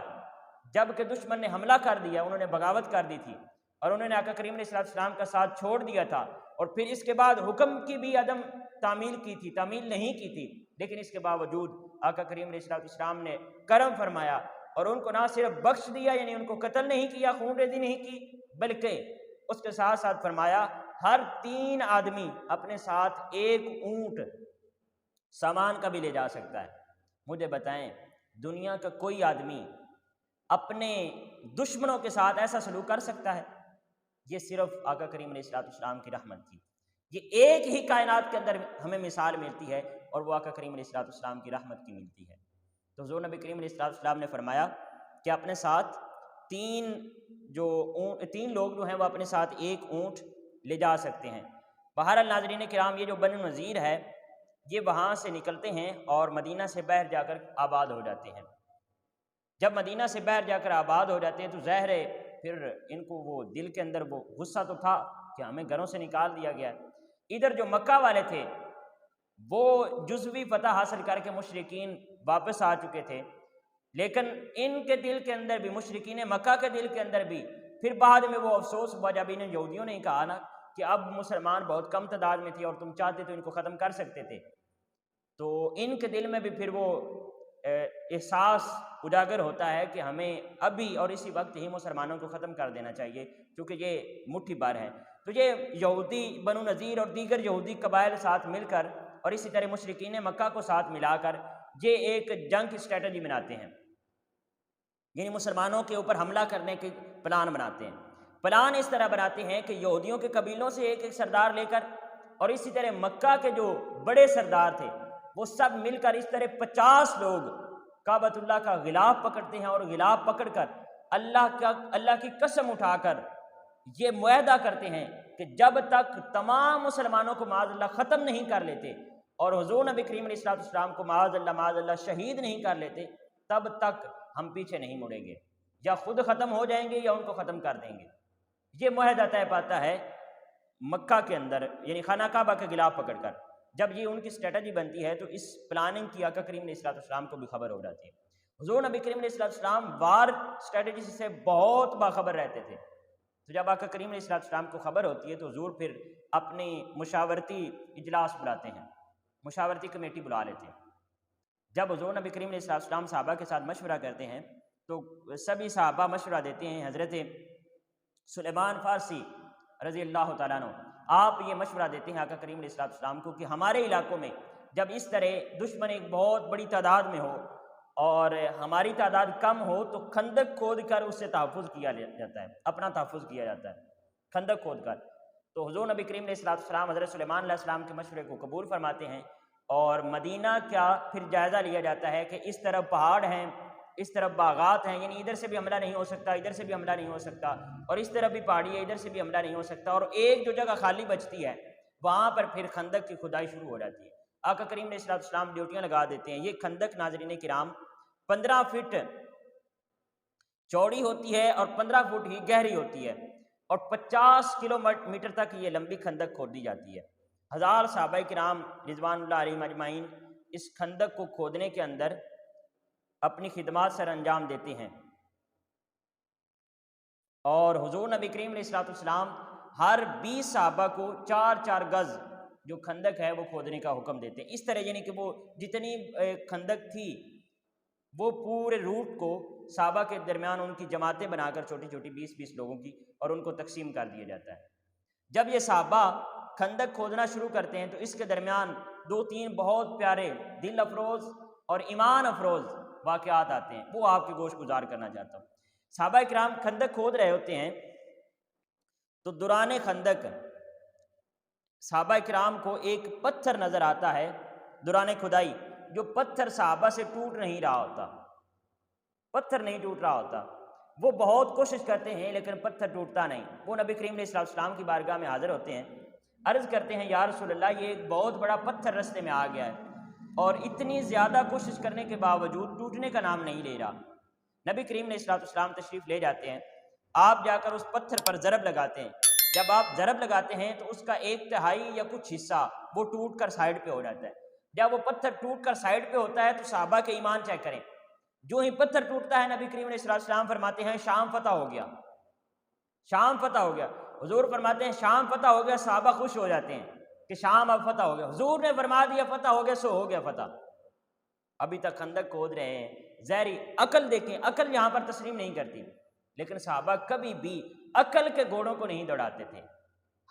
جب کہ دشمن نے حملہ کر دیا، انہوں نے بغاوت کر دی تھی اور انہوں نے آقا کریم علیہ الصلوۃ والسلام کا ساتھ چھوڑ دیا تھا اور پھر اس کے بعد حکم کی بھی عدم تعمیل کی تھی، تعمیل نہیں کی تھی، لیکن اس کے باوجود آقا کریم علیہ الصلوۃ والسلام نے کرم فرمایا اور ان کو نہ صرف بخش دیا، یعنی ان کو قتل نہیں کیا، خون ریزی نہیں کی، بلکہ اس کے ساتھ ساتھ فرمایا ہر 3 آدمی اپنے ساتھ 1 اونٹ سامان کا بھی لے جا سکتا ہے. مجھے بتائیں دنیا کا کوئی آدمی اپنے دشمنوں کے ساتھ ایسا سلوک کر سکتا ہے؟ یہ صرف آقا کریم علیہ الصلوۃ والسلام کی رحمت تھی. یہ ایک ہی کائنات کے اندر ہمیں مثال ملتی ہے اور وہ آقا کریم علیہ الصلوۃ والسلام کی رحمت کی ملتی ہے. تو حضور نبی کریم علیہ الصلوۃ والسلام نے فرمایا کہ اپنے ساتھ 3 لوگ جو ہیں وہ اپنے ساتھ 1 اونٹ لے جا سکتے ہیں. بہرحال ناظرین کرام، یہ جو بنو نذیر ہے یہ وہاں سے نکلتے ہیں اور مدینہ سے باہر جا کر آباد ہو جاتے ہیں. جب مدینہ سے باہر جا کر آباد ہو جاتے ہیں تو ظاہر ہے پھر ان کو وہ دل کے اندر وہ غصہ تو تھا کہ ہمیں گھروں سے نکال دیا گیا. ادھر جو مکہ والے تھے وہ جزوی فتح حاصل کر کے مشرکین واپس آ چکے تھے، لیکن ان کے دل کے اندر بھی، مشرکین مکہ کے دل کے اندر بھی پھر بعد میں وہ افسوس ہوا جب ان یہودیوں نے کہا نا کہ اب مسلمان بہت کم تعداد میں تھے اور تم چاہتے تو ان کو ختم کر سکتے تھے، تو ان کے دل میں بھی پھر وہ احساس اجاگر ہوتا ہے کہ ہمیں ابھی اور اسی وقت ہی مسلمانوں کو ختم کر دینا چاہیے کیونکہ یہ مٹھی بھر ہے. تو یہ یہودی بنو نذیر اور دیگر یہودی قبائل ساتھ مل کر اور اسی طرح مشرکین مکہ کو ساتھ ملا کر یہ ایک جنگ کی اسٹریٹجی بناتے ہیں، یعنی مسلمانوں کے اوپر حملہ کرنے کے پلان بناتے ہیں. پلان اس طرح بناتے ہیں کہ یہودیوں کے قبیلوں سے ایک سردار لے کر اور اسی طرح مکہ کے جو بڑے سردار تھے وہ سب مل کر اس طرح 50 لوگ کعبۃ اللہ کا غلاف پکڑتے ہیں اور غلاف پکڑ کر اللہ کی قسم اٹھا کر یہ معاہدہ کرتے ہیں کہ جب تک تمام مسلمانوں کو معاذ اللہ ختم نہیں کر لیتے اور حضور نبی کریم علیہ الصلوۃ والسلام کو معاذ اللہ شہید نہیں کر لیتے تب تک ہم پیچھے نہیں مڑیں گے، یا خود ختم ہو جائیں گے یا ان کو ختم کر دیں گے. یہ معاہدہ طے پاتا ہے مکہ کے اندر، یعنی خانہ کعبہ کے غلاف پکڑ کر. جب یہ ان کی اسٹریٹجی بنتی ہے تو اس پلاننگ کی آقا کریم علیہ الصلوۃ والسلام کو بھی خبر ہو جاتی ہے. حضور نبی کریم علیہ الصلوۃ والسلام وار اسٹریٹجی سے بہت باخبر رہتے تھے، تو جب آقا کریم علیہ الصلوۃ والسلام کو خبر ہوتی ہے تو حضور پھر اپنی مشاورتی اجلاس بلاتے ہیں، مشاورتی کمیٹی بلا لیتے ہیں. جب حضور نبی کریم علیہ الصلوۃ والسلام صحابہ کے ساتھ مشورہ کرتے ہیں تو سبھی صحابہ مشورہ دیتے ہیں. حضرت سلیمان فارسی رضی اللہ تعالیٰ عنہ آپ یہ مشورہ دیتے ہیں آقا کریم علیہ الصلوۃ والسلام کو کہ ہمارے علاقوں میں جب اس طرح دشمن ایک بہت بڑی تعداد میں ہو اور ہماری تعداد کم ہو تو خندق کھود کر اس سے تحفظ کیا جاتا ہے، اپنا تحفظ کیا جاتا ہے خندق کھود کر. تو حضور نبی کریم علیہ الصلوۃ والسلام حضرت سلیمان علیہ السلام کے مشورے کو قبول فرماتے ہیں اور مدینہ کا پھر جائزہ لیا جاتا ہے کہ اس طرف پہاڑ ہیں، اس طرف باغات ہیں، یعنی ادھر سے بھی حملہ نہیں ہو سکتا، ادھر سے بھی حملہ نہیں ہو سکتا، اور اس طرف بھی پہاڑی ہے، ادھر سے بھی حملہ نہیں ہو سکتا، اور ایک جو جگہ خالی بچتی ہے وہاں پر پھر خندق کی کھدائی شروع ہو جاتی ہے. آقا کریم علیہ الصلوۃ والسلام ڈیوٹیاں لگا دیتے ہیں. یہ خندق ناظرین کرام 15 فٹ چوڑی ہوتی ہے اور 15 فٹ ہی گہری ہوتی ہے اور 50 کلومیٹر تک یہ لمبی خندق کھودی جاتی ہے. 1000 صحابہ کرام رضوان اللہ علیہم اجمعین اس خندق کو کھودنے کے اندر اپنی خدمات سر انجام دیتے ہیں اور حضور نبی کریم علیہ الصلوۃ والسلام ہر 20 صحابہ کو 4 گز جو خندق ہے وہ کھودنے کا حکم دیتے ہیں. اس طرح یعنی کہ وہ جتنی خندق تھی وہ پورے روٹ کو صحابہ کے درمیان ان کی جماعتیں بنا کر چھوٹی چھوٹی 20 لوگوں کی اور ان کو تقسیم کر دیا جاتا ہے. جب یہ صحابہ خندق کھودنا شروع کرتے ہیں تو اس کے درمیان 2-3 بہت پیارے دل افروز اور ایمان افروز واقعات آتے ہیں، وہ آپ کے گوش گزار کرنا چاہتا ہوں۔ صحابہ کرام خندق کھود رہے ہوتے ہیں تو دوران خندق صحابہ کرام کو ایک پتھر نظر آتا ہے دوران کھدائی، جو پتھر صحابہ سے ٹوٹ نہیں رہا ہوتا، پتھر نہیں ٹوٹ رہا ہوتا، وہ بہت کوشش کرتے ہیں لیکن پتھر ٹوٹتا نہیں۔ وہ نبی کریم علیہ السلام کی بارگاہ میں حاضر ہوتے ہیں، عرض کرتے ہیں یا رسول اللہ یہ ایک بہت بڑا پتھر رستے میں آ گیا ہے اور اتنی زیادہ کوشش کرنے کے باوجود ٹوٹنے کا نام نہیں لے رہا۔ نبی کریم علیہ السلام تشریف لے جاتے ہیں، آپ جا کر اس پتھر پر ضرب لگاتے ہیں، جب آپ ضرب لگاتے ہیں تو اس کا 1/3 یا کچھ حصہ وہ ٹوٹ کر سائڈ پہ ہو جاتا ہے۔ جب وہ پتھر ٹوٹ کر سائڈ پہ ہوتا ہے تو صحابہ کے ایمان چیک کریں، جو ہی پتھر ٹوٹتا ہے نبی کریم علیہ السلام فرماتے ہیں شام فتح ہو گیا، شام فتح ہو گیا۔ حضور فرماتے ہیں شام فتح ہو گیا، صحابہ خوش ہو جاتے ہیں کہ شام اب فتح ہو گیا، حضور نے فرما دیا فتح ہو گیا، سو ہو گیا فتح۔ ابھی تک خندق کھود رہے ہیں، ظاہری عقل دیکھیں، عقل یہاں پر تسلیم نہیں کرتی، لیکن صحابہ کبھی بھی عقل کے گھوڑوں کو نہیں دوڑاتے تھے،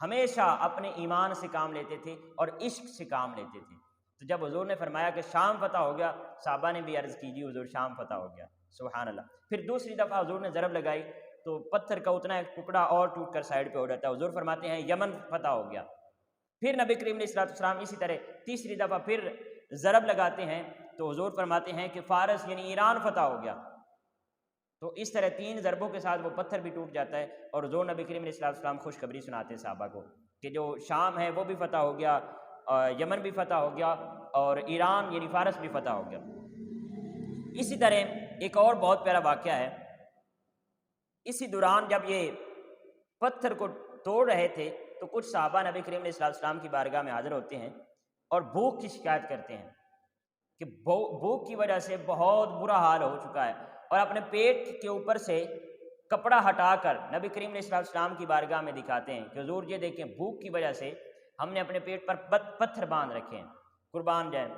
ہمیشہ اپنے ایمان سے کام لیتے تھے اور عشق سے کام لیتے تھے۔ تو جب حضور نے فرمایا کہ شام فتح ہو گیا، صحابہ نے بھی عرض کی جی حضور شام فتح ہو گیا، سبحان اللہ۔ پھر دوسری دفعہ حضور نے ضرب لگائی تو پتھر کا اتنا ایک ٹکڑا اور ٹوٹ کر سائڈ پہ ہو جاتا ہے، حضور فرماتے ہیں یمن فتح ہو گیا۔ پھر نبی کریم علیہ السلام اسی طرح تیسری دفعہ پھر ضرب لگاتے ہیں تو حضور فرماتے ہیں کہ فارس یعنی ایران فتح ہو گیا۔ تو اس طرح 3 ضربوں کے ساتھ وہ پتھر بھی ٹوٹ جاتا ہے اور حضور نبی کریم علیہ السلام خوشخبری سناتے ہیں صحابہ کو کہ جو شام ہے وہ بھی فتح ہو گیا، یمن بھی فتح ہو گیا اور ایران یعنی فارس بھی فتح ہو گیا۔ اسی طرح ایک اور بہت پیارا واقعہ ہے، اسی دوران جب یہ پتھر کو توڑ رہے تھے تو کچھ صحابہ نبی کریم علیہ السلام کی بارگاہ میں حاضر ہوتے ہیں اور بھوک کی شکایت کرتے ہیں کہ بھوک کی وجہ سے بہت برا حال ہو چکا ہے، اور اپنے پیٹ کے اوپر سے کپڑا ہٹا کر نبی کریم علیہ السلام کی بارگاہ میں دکھاتے ہیں کہ حضور یہ دیکھیں بھوک کی وجہ سے ہم نے اپنے پیٹ پر پتھر باندھ رکھے ہیں، قربان جائیں۔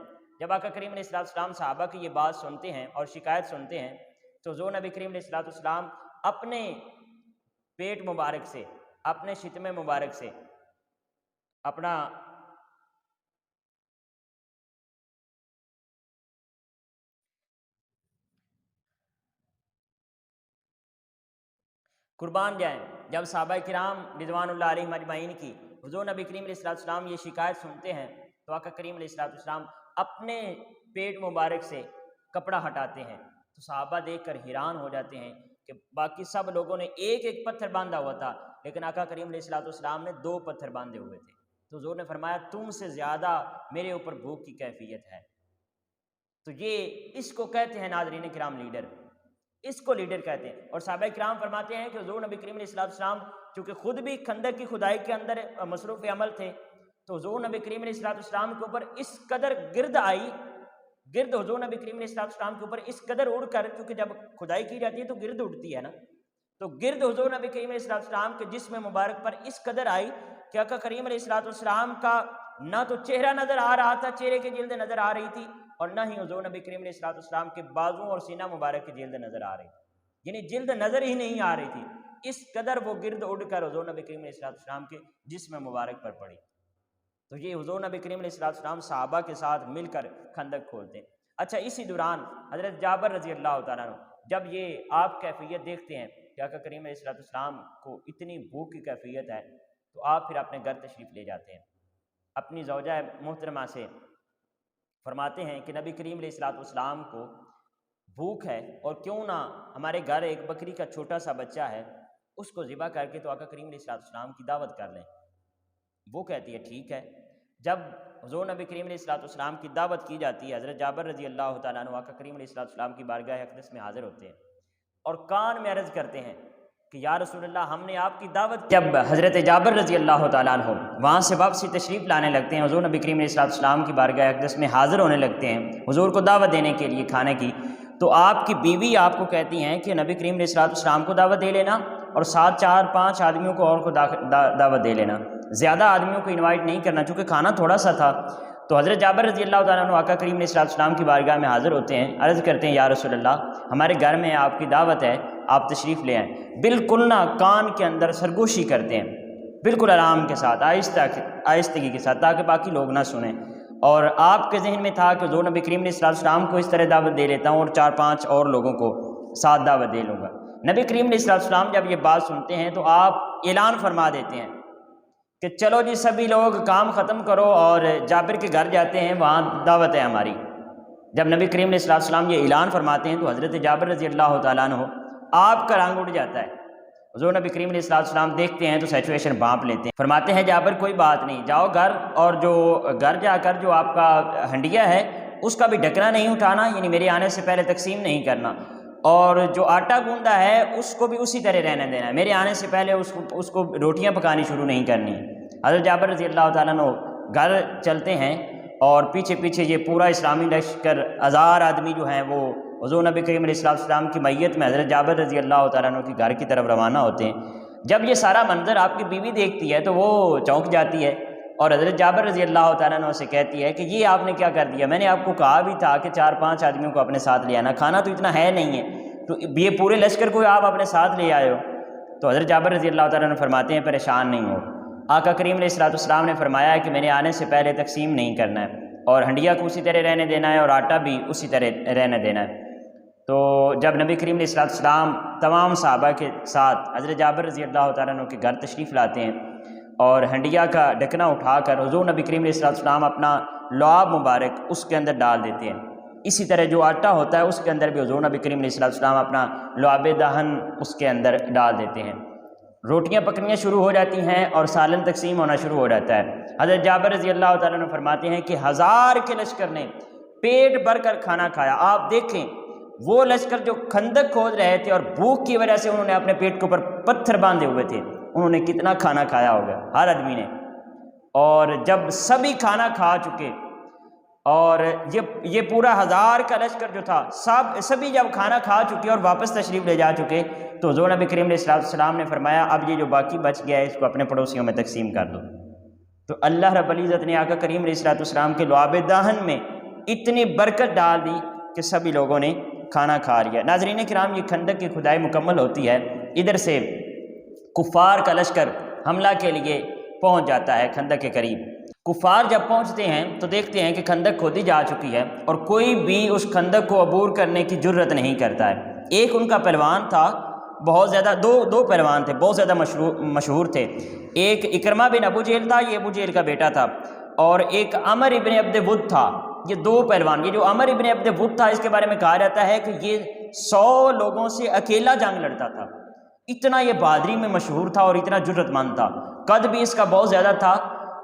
جب آقا کریم علیہ السلام صحابہ کی یہ بات سنتے ہیں اور شکایت سنتے ہیں تو حضور نبی کریم علیہ السلام اپنے پیٹ مبارک سے، اپنے شتم مبارک سے اپنا قربان جائیں، جب صحابہ کرام رضوان اللہ علیہم اجمعین کی حضور نبی کریم علیہ السلام یہ شکایت سنتے ہیں تو آقا کریم علیہ السلام اپنے پیٹ مبارک سے کپڑا ہٹاتے ہیں، تو صحابہ دیکھ کر حیران ہو جاتے ہیں کہ باقی سب لوگوں نے ایک ایک پتھر باندھا ہوا تھا لیکن آقا کریم علیہ السلام نے 2 پتھر باندھے ہوئے تھے۔ تو حضور نے فرمایا تم سے زیادہ میرے اوپر بھوک کی کیفیت ہے۔ تو یہ اس کو کہتے ہیں ناظرین کرام لیڈر، اس کو لیڈر کہتے ہیں۔ اور صحابہ کرام فرماتے ہیں کہ حضور نبی کریم علیہ السلام چونکہ خود بھی خندق کی کھدائی کے اندر مصروف عمل تھے تو حضور نبی کریم علیہ السلام کے اوپر اس قدر گرد آئی، گرد حضور نبی کریم علیہ السلام کے اوپر اس قدر اڑ کر، کیونکہ جب کھدائی کی جاتی ہے تو گرد اڑتی ہے نا، تو گرد حضور نبی کریم علیہ السلام کے جسم مبارک پر اس قدر آئی کہ آقا کریم علیہ السلام کا نہ تو چہرہ نظر آ رہا تھا، چہرے کی جلد نظر آ رہی تھی، اور نہ ہی حضور نبی کریم علیہ السلام کے بازو اور سینہ مبارک کی جلد نظر آ رہی تھی، یعنی جلد نظر ہی نہیں آ رہی تھی، اس قدر وہ گرد اڑ کر حضور نبی کریم علیہ السلام کے جسم مبارک پر پڑی۔ تو یہ حضور نبی کریم علیہ السلام صحابہ کے ساتھ مل کر خندق کھولتے ہیں۔ اچھا، اسی دوران حضرت جابر رضی اللہ تعالیٰ عنہ جب یہ آپ کیفیت دیکھتے ہیں کہ آقا کریم علیہ السلام کو اتنی بھوک کی کیفیت ہے تو آپ پھر اپنے گھر تشریف لے جاتے ہیں، اپنی زوجہ محترمہ سے فرماتے ہیں کہ نبی کریم علیہ السلام کو بھوک ہے اور کیوں نہ ہمارے گھر ایک بکری کا چھوٹا سا بچہ ہے، اس کو ذبح کر کے تو آقا کریم علیہ السلام کی دعوت کر لیں۔ وہ کہتی ہے ٹھیک ہے۔ جب حضور نبی کریم علیہ السلام کی دعوت کی جاتی ہے، حضرت جابر رضی اللہ تعالیٰ عنہ آقا کریم علیہ السلام کی بارگاہ اقدس میں حاضر ہوتے ہیں اور کان میں عرض کرتے ہیں کہ یا رسول اللہ ہم نے آپ کی دعوت۔ جب حضرت جابر رضی اللہ تعالیٰ عنہ وہاں سے واپسی تشریف لانے لگتے ہیں، حضور نبی کریم علیہ السلام کی بارگاہ اقدس میں حاضر ہونے لگتے ہیں حضور کو دعوت دینے کے لیے کھانے کی، تو آپ کی بیوی آپ کو کہتی ہیں کہ نبی کریم علیہ السلام کو دعوت دے لینا اور ساتھ 4-5 آدمیوں کو اور کو دعوت دے لینا، زیادہ آدمیوں کو انوائٹ نہیں کرنا چونکہ کھانا تھوڑا سا تھا۔ تو حضرت جابر رضی اللہ تعالیٰ عنہ آقا کریم علیہ السلام کی بارگاہ میں حاضر ہوتے ہیں، عرض کرتے ہیں یا رسول اللہ ہمارے گھر میں آپ کی دعوت ہے، آپ تشریف لے آئیں۔ بالکل نہ کان کے اندر سرگوشی کرتے ہیں بالکل آرام کے ساتھ، آہستگی کے ساتھ، تاکہ باقی لوگ نہ سنیں۔ اور آپ کے ذہن میں تھا کہ حضور نبی کریم علیہ السلام کو اس طرح دعوت دے لیتا ہوں اور 4-5 اور لوگوں کو ساتھ دعوت دے لوں گا۔ نبی کریم علیہ السلام جب یہ بات سنتے ہیں تو آپ اعلان فرما دیتے ہیں کہ چلو جی سبھی لوگ کام ختم کرو اور جابر کے گھر جاتے ہیں، وہاں دعوت ہے ہماری۔ جب نبی کریم علیہ السلام یہ اعلان فرماتے ہیں تو حضرت جابر رضی اللہ تعالیٰ عنہ آپ کا رنگ اٹھ جاتا ہے۔ حضور نبی کریم علیہ السلام دیکھتے ہیں تو سچویشن بھانپ لیتے ہیں، فرماتے ہیں جابر کوئی بات نہیں، جاؤ گھر، اور جو گھر جا کر جو آپ کا ہنڈیا ہے اس کا بھی ڈھکنا نہیں اٹھانا، یعنی میرے آنے سے پہلے تقسیم نہیں کرنا، اور جو آٹا گوندا ہے اس کو بھی اسی طرح رہنے دینا ہے، میرے آنے سے پہلے اس کو روٹیاں پکانی شروع نہیں کرنی۔ حضرت جابر رضی اللہ تعالیٰ عنہ گھر چلتے ہیں اور پیچھے پیچھے یہ پورا اسلامی لشکر 1000 آدمی جو ہیں وہ حضور نبی کریم علیہ السلام کی میت میں حضرت جابر رضی اللہ تعالیٰ عنہ کی گھر کی طرف روانہ ہوتے ہیں۔ جب یہ سارا منظر آپ کی بیوی دیکھتی ہے تو وہ چونک جاتی ہے اور حضرت جابر رضی اللہ تعالیٰ عنہ سے کہتی ہے کہ یہ آپ نے کیا کر دیا، میں نے آپ کو کہا بھی تھا کہ 4-5 آدمیوں کو اپنے ساتھ لے آنا، کھانا تو اتنا ہے نہیں ہے، تو یہ پورے لشکر کو آپ اپنے ساتھ لے آئے ہو۔ تو حضرت جابر رضی اللہ تعالیٰ عنہ فرماتے ہیں پریشان نہیں ہو، آقا کریم علیہ السلام نے فرمایا ہے کہ میں نے آنے سے پہلے تقسیم نہیں کرنا ہے، اور ہنڈیا کو اسی طرح رہنے دینا ہے اور آٹا بھی اسی طرح رہنے دینا ہے۔ تو جب نبی کریم علیہ السلام تمام صحابہ کے ساتھ حضرت جابر رضی اللہ تعالیٰ عنہ کے گھر تشریف لاتے ہیں اور ہنڈیا کا ڈھکنا اٹھا کر حضور نبی کریم علیہ السلام اپنا لعاب مبارک اس کے اندر ڈال دیتے ہیں، اسی طرح جو آٹا ہوتا ہے اس کے اندر بھی حضور نبی کریم علیہ السلام اپنا لعاب دہن اس کے اندر ڈال دیتے ہیں۔ روٹیاں پکنیاں شروع ہو جاتی ہیں اور سالن تقسیم ہونا شروع ہو جاتا ہے۔ حضرت جابر رضی اللہ تعالیٰ عنہ فرماتے ہیں کہ 1000 کے لشکر نے پیٹ بھر کر کھانا کھایا۔ آپ دیکھیں وہ لشکر جو خندق کھود رہے تھے اور بھوک کی وجہ سے انہوں نے اپنے پیٹ کے اوپر پتھر باندھے ہوئے تھے، انہوں نے کتنا کھانا کھایا ہوگا ہر آدمی نے۔ اور جب سبھی کھانا کھا چکے اور یہ پورا 1000 کا لشکر جو تھا سبھی جب کھانا کھا چکے اور واپس تشریف لے جا چکے تو حضور نبی کریم علیہ السلام نے فرمایا اب یہ جو باقی بچ گیا ہے اس کو اپنے پڑوسیوں میں تقسیم کر دو۔ تو اللہ رب العزت نے آقا کریم علیہ السلام کے لعاب دہن میں اتنی برکت ڈال دی کہ سبھی لوگوں نے کھانا کھا لیا۔ ناظرین کرام، یہ خندق کی کھدائی مکمل ہوتی ہے، ادھر سے کفار کا لشکر حملہ کے لیے پہنچ جاتا ہے خندق کے قریب۔ کفار جب پہنچتے ہیں تو دیکھتے ہیں کہ خندق کھودی جا چکی ہے اور کوئی بھی اس خندق کو عبور کرنے کی جرت نہیں کرتا ہے۔ ایک ان کا پہلوان تھا، بہت زیادہ دو پہلوان تھے، بہت زیادہ مشہور تھے۔ ایک اکرمہ بن ابو جہل تھا، یہ ابو جہل کا بیٹا تھا، اور ایک عمر ابن عبد ود تھا۔ یہ 2 پہلوان، یہ جو عمر ابن عبد ود تھا اس کے بارے میں کہا جاتا ہے کہ یہ 100 لوگوں سے اکیلا جنگ لڑتا تھا، اتنا یہ بہادری میں مشہور تھا اور اتنا جرت مند تھا۔ قد بھی اس کا بہت زیادہ تھا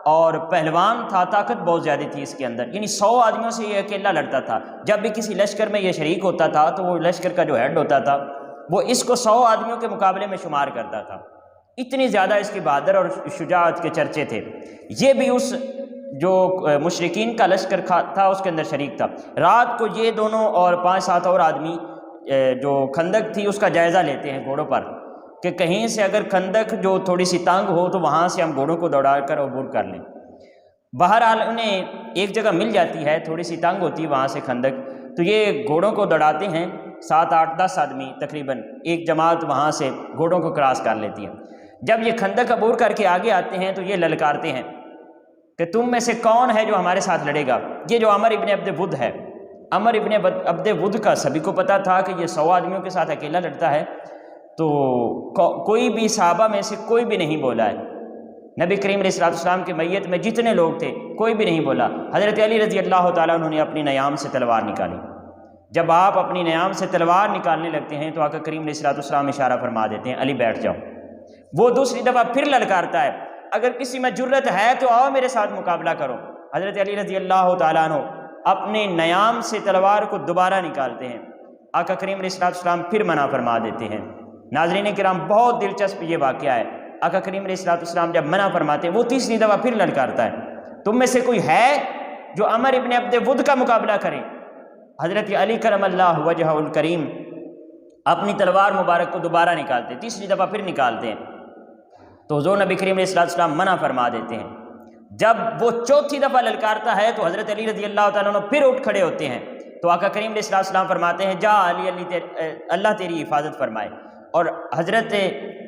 اور پہلوان تھا، طاقت بہت زیادہ تھی اس کے اندر، یعنی 100 آدمیوں سے یہ اکیلا لڑتا تھا۔ جب بھی کسی لشکر میں یہ شریک ہوتا تھا تو وہ لشکر کا جو ہیڈ ہوتا تھا وہ اس کو 100 آدمیوں کے مقابلے میں شمار کرتا تھا، اتنی زیادہ اس کی بہادر اور شجاعت کے چرچے تھے۔ یہ بھی اس جو مشرکین کا لشکر تھا اس کے اندر شریک تھا۔ رات کو یہ دونوں اور 5-7 اور آدمی جو خندق تھی اس کا جائزہ لیتے ہیں گھوڑوں پر کہ کہیں سے اگر خندق جو تھوڑی سی تنگ ہو تو وہاں سے ہم گھوڑوں کو دوڑا کر عبور کر لیں۔ بہرحال انہیں ایک جگہ مل جاتی ہے، تھوڑی سی تنگ ہوتی ہے وہاں سے خندق، تو یہ گھوڑوں کو دوڑاتے ہیں، 7-8-10 آدمی تقریباً ایک جماعت وہاں سے گھوڑوں کو کراس کر لیتی ہے۔ جب یہ خندق عبور کر کے آگے آتے ہیں تو یہ للکارتے ہیں کہ تم میں سے کون ہے جو ہمارے ساتھ لڑے گا؟ یہ جو عمر ابن عبد ود ہے، عمر ابن عبد ود کا سبھی کو پتہ تھا کہ یہ 100 آدمیوں کے ساتھ اکیلا لڑتا ہے، تو کوئی بھی صحابہ میں سے کوئی بھی نہیں بولا ہے۔ نبی کریم علیہ السلام کے میت میں جتنے لوگ تھے کوئی بھی نہیں بولا۔ حضرت علی رضی اللہ تعالیٰ عنہ نے اپنی نیام سے تلوار نکالی۔ جب آپ اپنی نیام سے تلوار نکالنے لگتے ہیں تو آقا کریم علیہ السلام اشارہ فرما دیتے ہیں علی بیٹھ جاؤ۔ وہ دوسری دفعہ پھر للکارتا ہے، اگر کسی میں جرت ہے تو آؤ میرے ساتھ مقابلہ کرو۔ حضرت علی رضی اللہ تعالیٰ عنہ اپنے نیام سے تلوار کو دوبارہ نکالتے ہیں، آقا کریم علیہ السلام پھر منع فرما دیتے ہیں۔ ناظرین کرام، بہت دلچسپ یہ واقعہ ہے۔ آقا کریم علیہ السلام جب منع فرماتے ہیں وہ تیسری دفعہ پھر للکارتا ہے، تم میں سے کوئی ہے جو عمر ابن عبد ود کا مقابلہ کرے؟ حضرت علی کرم اللہ وجہہ الکریم اپنی تلوار مبارک کو دوبارہ نکالتے ہیں، تیسری دفعہ پھر نکالتے ہیں، تو حضور نبی کریم علیہ السلام منع فرما دیتے ہیں۔ جب وہ چوتھی دفعہ للکارتا ہے تو حضرت علی رضی اللہ تعالیٰ عنہ پھر اٹھ کھڑے ہوتے ہیں، تو آقا کریم علیہ السلام فرماتے ہیں جا علی، اللہ تیری حفاظت فرمائے۔ اور حضرت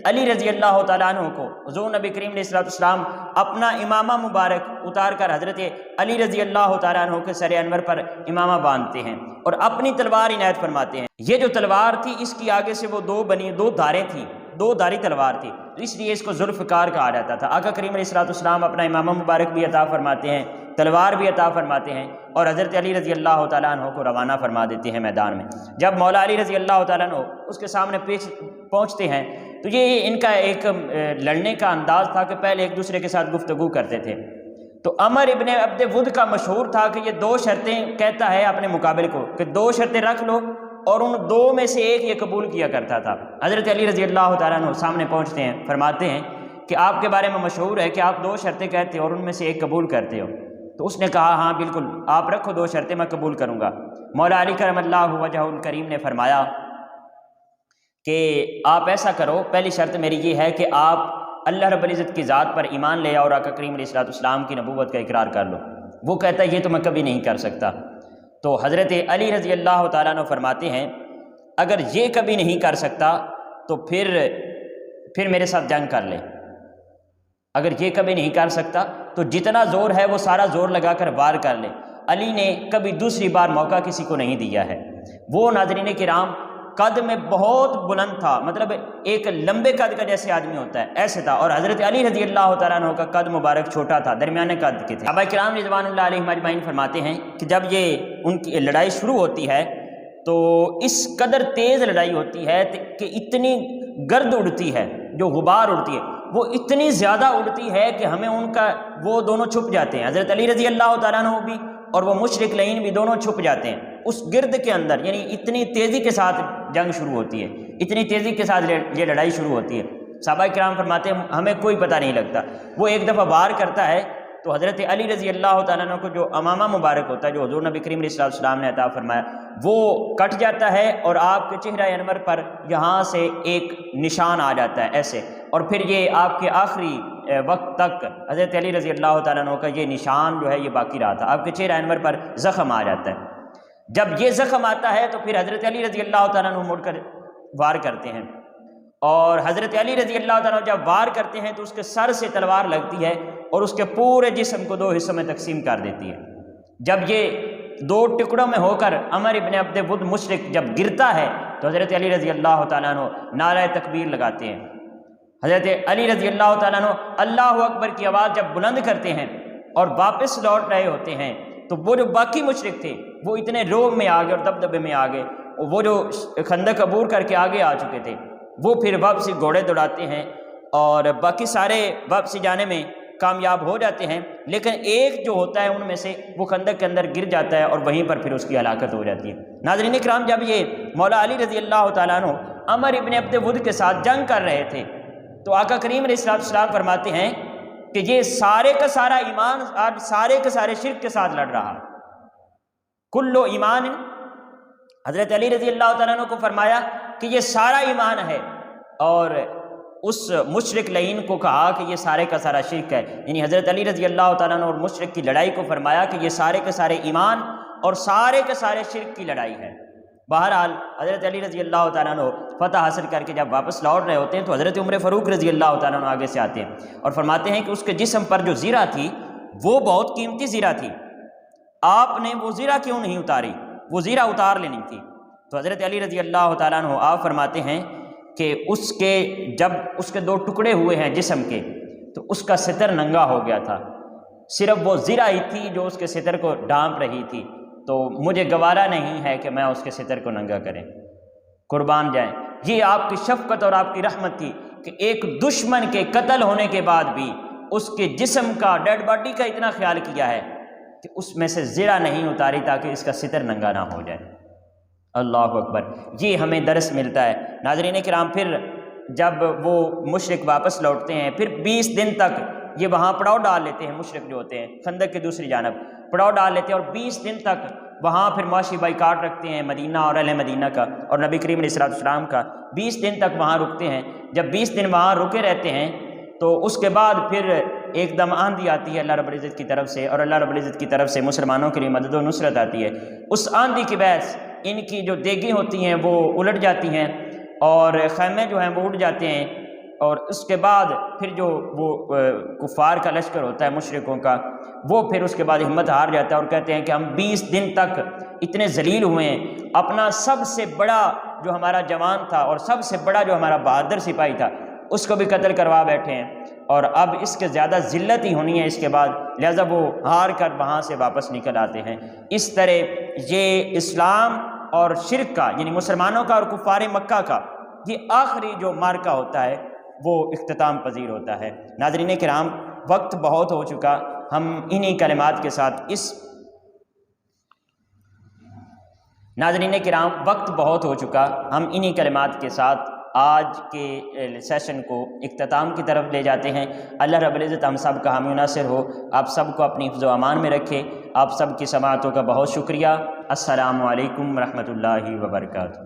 علی رضی اللہ تعالیٰ عنہ کو حضور نبی کریم علیہ السلام اپنا امامہ مبارک اتار کر حضرت علی رضی اللہ تعالیٰ عنہ کے سر انور پر امامہ باندھتے ہیں اور اپنی تلوار عنایت فرماتے ہیں۔ یہ جو تلوار تھی اس کی آگے سے وہ دو دھاریں تھیں، دو دھاری تلوار تھی، اس لیے اس کو ذوالفقار کہا جاتا تھا۔ آقا کریم علیہ السلام اپنا امامہ مبارک بھی عطا فرماتے ہیں، تلوار بھی عطا فرماتے ہیں اور حضرت علی رضی اللہ تعالیٰ عنہ کو روانہ فرما دیتے ہیں میدان میں۔ جب مولا علی رضی اللہ تعالیٰ عنہ اس کے سامنے پہنچتے ہیں تو یہ ان کا ایک لڑنے کا انداز تھا کہ پہلے ایک دوسرے کے ساتھ گفتگو کرتے تھے۔ تو عمر ابن عبد ود کا مشہور تھا کہ یہ 2 شرطیں کہتا ہے اپنے مقابل کو کہ 2 شرطیں رکھ لو، اور ان 2 میں سے ایک یہ قبول کیا کرتا تھا۔ حضرت علی رضی اللہ تعالیٰ عنہ سامنے پہنچتے ہیں، فرماتے ہیں کہ آپ کے بارے میں مشہور ہے کہ آپ 2 شرطیں کہتے ہو اور ان میں سے ایک قبول کرتے ہو۔ تو اس نے کہا ہاں بالکل آپ رکھو 2 شرطیں، میں قبول کروں گا۔ مولا علی کرم اللہ وجہہ الکریم نے فرمایا کہ آپ ایسا کرو، پہلی شرط میری یہ ہے کہ آپ اللہ رب العزت کی ذات پر ایمان لے آؤ اور آقا کریم علیہ السلام کی نبوت کا اقرار کر لو۔ وہ کہتا ہے یہ تو میں کبھی نہیں کر سکتا۔ تو حضرت علی رضی اللہ تعالیٰ عنہ فرماتے ہیں اگر یہ کبھی نہیں کر سکتا تو پھر میرے ساتھ جنگ کر لے۔ اگر یہ کبھی نہیں کر سکتا تو جتنا زور ہے وہ سارا زور لگا کر وار کر لے۔ علی نے کبھی دوسری بار موقع کسی کو نہیں دیا ہے۔ وہ ناظرین کرام قد میں بہت بلند تھا، مطلب ایک لمبے قد کا جیسے آدمی ہوتا ہے ایسے تھا، اور حضرت علی رضی اللہ تعالیٰ عنہ کا قد مبارک چھوٹا تھا، درمیانے قد کے تھے۔ صحابہ کرام رضوان اللہ علیہم اجمعین فرماتے ہیں کہ جب یہ ان کی لڑائی شروع ہوتی ہے تو اس قدر تیز لڑائی ہوتی ہے کہ اتنی گرد اڑتی ہے، جو غبار اڑتی ہے وہ اتنی زیادہ اڑتی ہے کہ ہمیں وہ دونوں چھپ جاتے ہیں، حضرت علی رضی اللہ تعالیٰ عنہ بھی اور وہ مشرک لعین بھی دونوں چھپ جاتے ہیں اس گرد کے اندر۔ یعنی اتنی تیزی کے ساتھ جنگ شروع ہوتی ہے، اتنی تیزی کے ساتھ یہ لڑائی شروع ہوتی ہے۔ صحابہ کرام فرماتے ہیں ہمیں کوئی پتہ نہیں لگتا۔ وہ ایک دفعہ وار کرتا ہے تو حضرت علی رضی اللہ تعالیٰ عنہ کو جو امامہ مبارک ہوتا ہے جو حضور نبی کریم علیہ السلام نے عطا فرمایا وہ کٹ جاتا ہے اور آپ کے چہرہ انور پر یہاں سے ایک نشان آ جاتا ہے ایسے، اور پھر یہ آپ کے آخری وقت تک حضرت علی رضی اللہ تعالیٰ عنہ کا یہ نشان جو ہے یہ باقی رہا تھا۔ آپ کے چہرہ انور پر زخم آ جاتا ہے۔ جب یہ زخم آتا ہے تو پھر حضرت علی رضی اللہ تعالیٰ عنہ مڑ کر وار کرتے ہیں، اور حضرت علی رضی اللہ تعالیٰ عنہ جب وار کرتے ہیں تو اس کے سر سے تلوار لگتی ہے اور اس کے پورے جسم کو 2 حصوں میں تقسیم کر دیتی ہے۔ جب یہ 2 ٹکڑوں میں ہو کر عمر ابن عبد ود مشرک جب گرتا ہے تو حضرت علی رضی اللہ تعالیٰ عنہ نعرہ تکبیر لگاتے ہیں۔ حضرت علی رضی اللہ تعالیٰ عنہ اللہ اکبر کی آواز جب بلند کرتے ہیں اور واپس لوٹ رہے ہوتے ہیں تو وہ جو باقی مشرک تھے وہ اتنے روب میں آگے اور دبدبے میں آگے، وہ جو خندق عبور کر کے آگے آ چکے تھے وہ پھر واپسی گھوڑے دوڑاتے ہیں اور باقی سارے واپسی جانے میں کامیاب ہو جاتے ہیں، لیکن ایک جو ہوتا ہے ان میں سے وہ خندق کے اندر گر جاتا ہے اور وہیں پر پھر اس کی ہلاکت ہو جاتی ہے۔ ناظرین کرام جب یہ مولا علی رضی اللہ تعالیٰ عنہ عمر ابن عبد ود کے ساتھ جنگ کر رہے تھے تو آقا کریم علیہ السلام فرماتے ہیں کہ یہ سارے کا سارا ایمان آج سارے کے سارے شرک کے ساتھ لڑ رہا، کلو ایمان۔ حضرت علی رضی اللہ تعالیٰ عنہ کو فرمایا کہ یہ سارا ایمان ہے، اور اس مشرک لعین کو کہا کہ یہ سارے کا سارا شرک ہے۔ یعنی حضرت علی رضی اللہ تعالیٰ عنہ اور مشرک کی لڑائی کو فرمایا کہ یہ سارے کے سارے ایمان اور سارے کے سارے شرک کی لڑائی ہے۔ بہرحال حضرت علی رضی اللہ تعالیٰ عنہ فتح حاصل کر کے جب واپس لوٹ رہے ہوتے ہیں تو حضرت عمر فاروق رضی اللہ تعالیٰ عنہ آگے سے آتے ہیں اور فرماتے ہیں کہ اس کے جسم پر جو زیرہ تھی وہ بہت قیمتی زیرہ تھی، آپ نے وہ زیرہ کیوں نہیں اتاری؟ وہ زیرہ اتار لینی تھی۔ تو حضرت علی رضی اللہ تعالیٰ عنہ آپ فرماتے ہیں کہ جب اس کے 2 ٹکڑے ہوئے ہیں جسم کے تو اس کا ستر ننگا ہو گیا تھا، صرف وہ زیرہ ہی تھی جو اس کے ستر کو ڈھانپ رہی تھی، تو مجھے گوارا نہیں ہے کہ میں اس کے ستر کو ننگا کریں، قربان جائیں۔ یہ آپ کی شفقت اور آپ کی رحمت تھی کہ ایک دشمن کے قتل ہونے کے بعد بھی اس کے جسم کا ڈیڈ باڈی کا اتنا خیال کیا ہے کہ اس میں سے زیرہ نہیں اتاری تاکہ اس کا ستر ننگا نہ ہو جائے۔ اللہ اکبر، یہ ہمیں درس ملتا ہے۔ ناظرین کرام پھر جب وہ مشرک واپس لوٹتے ہیں پھر 20 دن تک یہ وہاں پڑاؤ ڈال لیتے ہیں، مشرک جو ہوتے ہیں خندق کی دوسری جانب پڑاؤ ڈال لیتے ہیں اور 20 دن تک وہاں پھر معاشی بائیکاٹ رکھتے ہیں مدینہ اور اہل مدینہ کا اور نبی کریم علیہ السلام کا، 20 دن تک وہاں رکتے ہیں۔ جب 20 دن وہاں رکے رہتے ہیں تو اس کے بعد پھر ایک دم آندھی آتی ہے اللہ رب العزت کی طرف سے، اور اللہ رب العزت کی طرف سے مسلمانوں کے لیے مدد و نصرت آتی ہے۔ اس آندھی کی باعث ان کی جو دیگیں ہوتی ہیں وہ الٹ جاتی ہیں اور خیمے جو ہیں وہ اٹھ جاتے ہیں، اور اس کے بعد پھر جو وہ کفار کا لشکر ہوتا ہے مشرکوں کا، وہ پھر اس کے بعد ہمت ہار جاتا ہے اور کہتے ہیں کہ ہم 20 دن تک اتنے ذلیل ہوئے ہیں، اپنا سب سے بڑا جو ہمارا جوان تھا اور سب سے بڑا جو ہمارا بہادر سپاہی تھا اس کو بھی قتل کروا بیٹھے ہیں، اور اب اس کے زیادہ ذلت ہی ہونی ہے اس کے بعد، لہذا وہ ہار کر وہاں سے واپس نکل آتے ہیں۔ اس طرح یہ اسلام اور شرک کا، یعنی مسلمانوں کا اور کفار مکہ کا یہ آخری جو معرکہ ہوتا ہے وہ اختتام پذیر ہوتا ہے۔ ناظرین کرام، وقت بہت ہو چکا، ہم انہی کلمات کے ساتھ انہی کلمات کے ساتھ آج کے سیشن کو اختتام کی طرف لے جاتے ہیں۔ اللہ رب العزت ہم سب کا حامی و ناصر ہو، آپ سب کو اپنی حفظ و امان میں رکھے۔ آپ سب کی سماعتوں کا بہت شکریہ۔ السلام علیکم ورحمۃ اللہ وبرکاتہ۔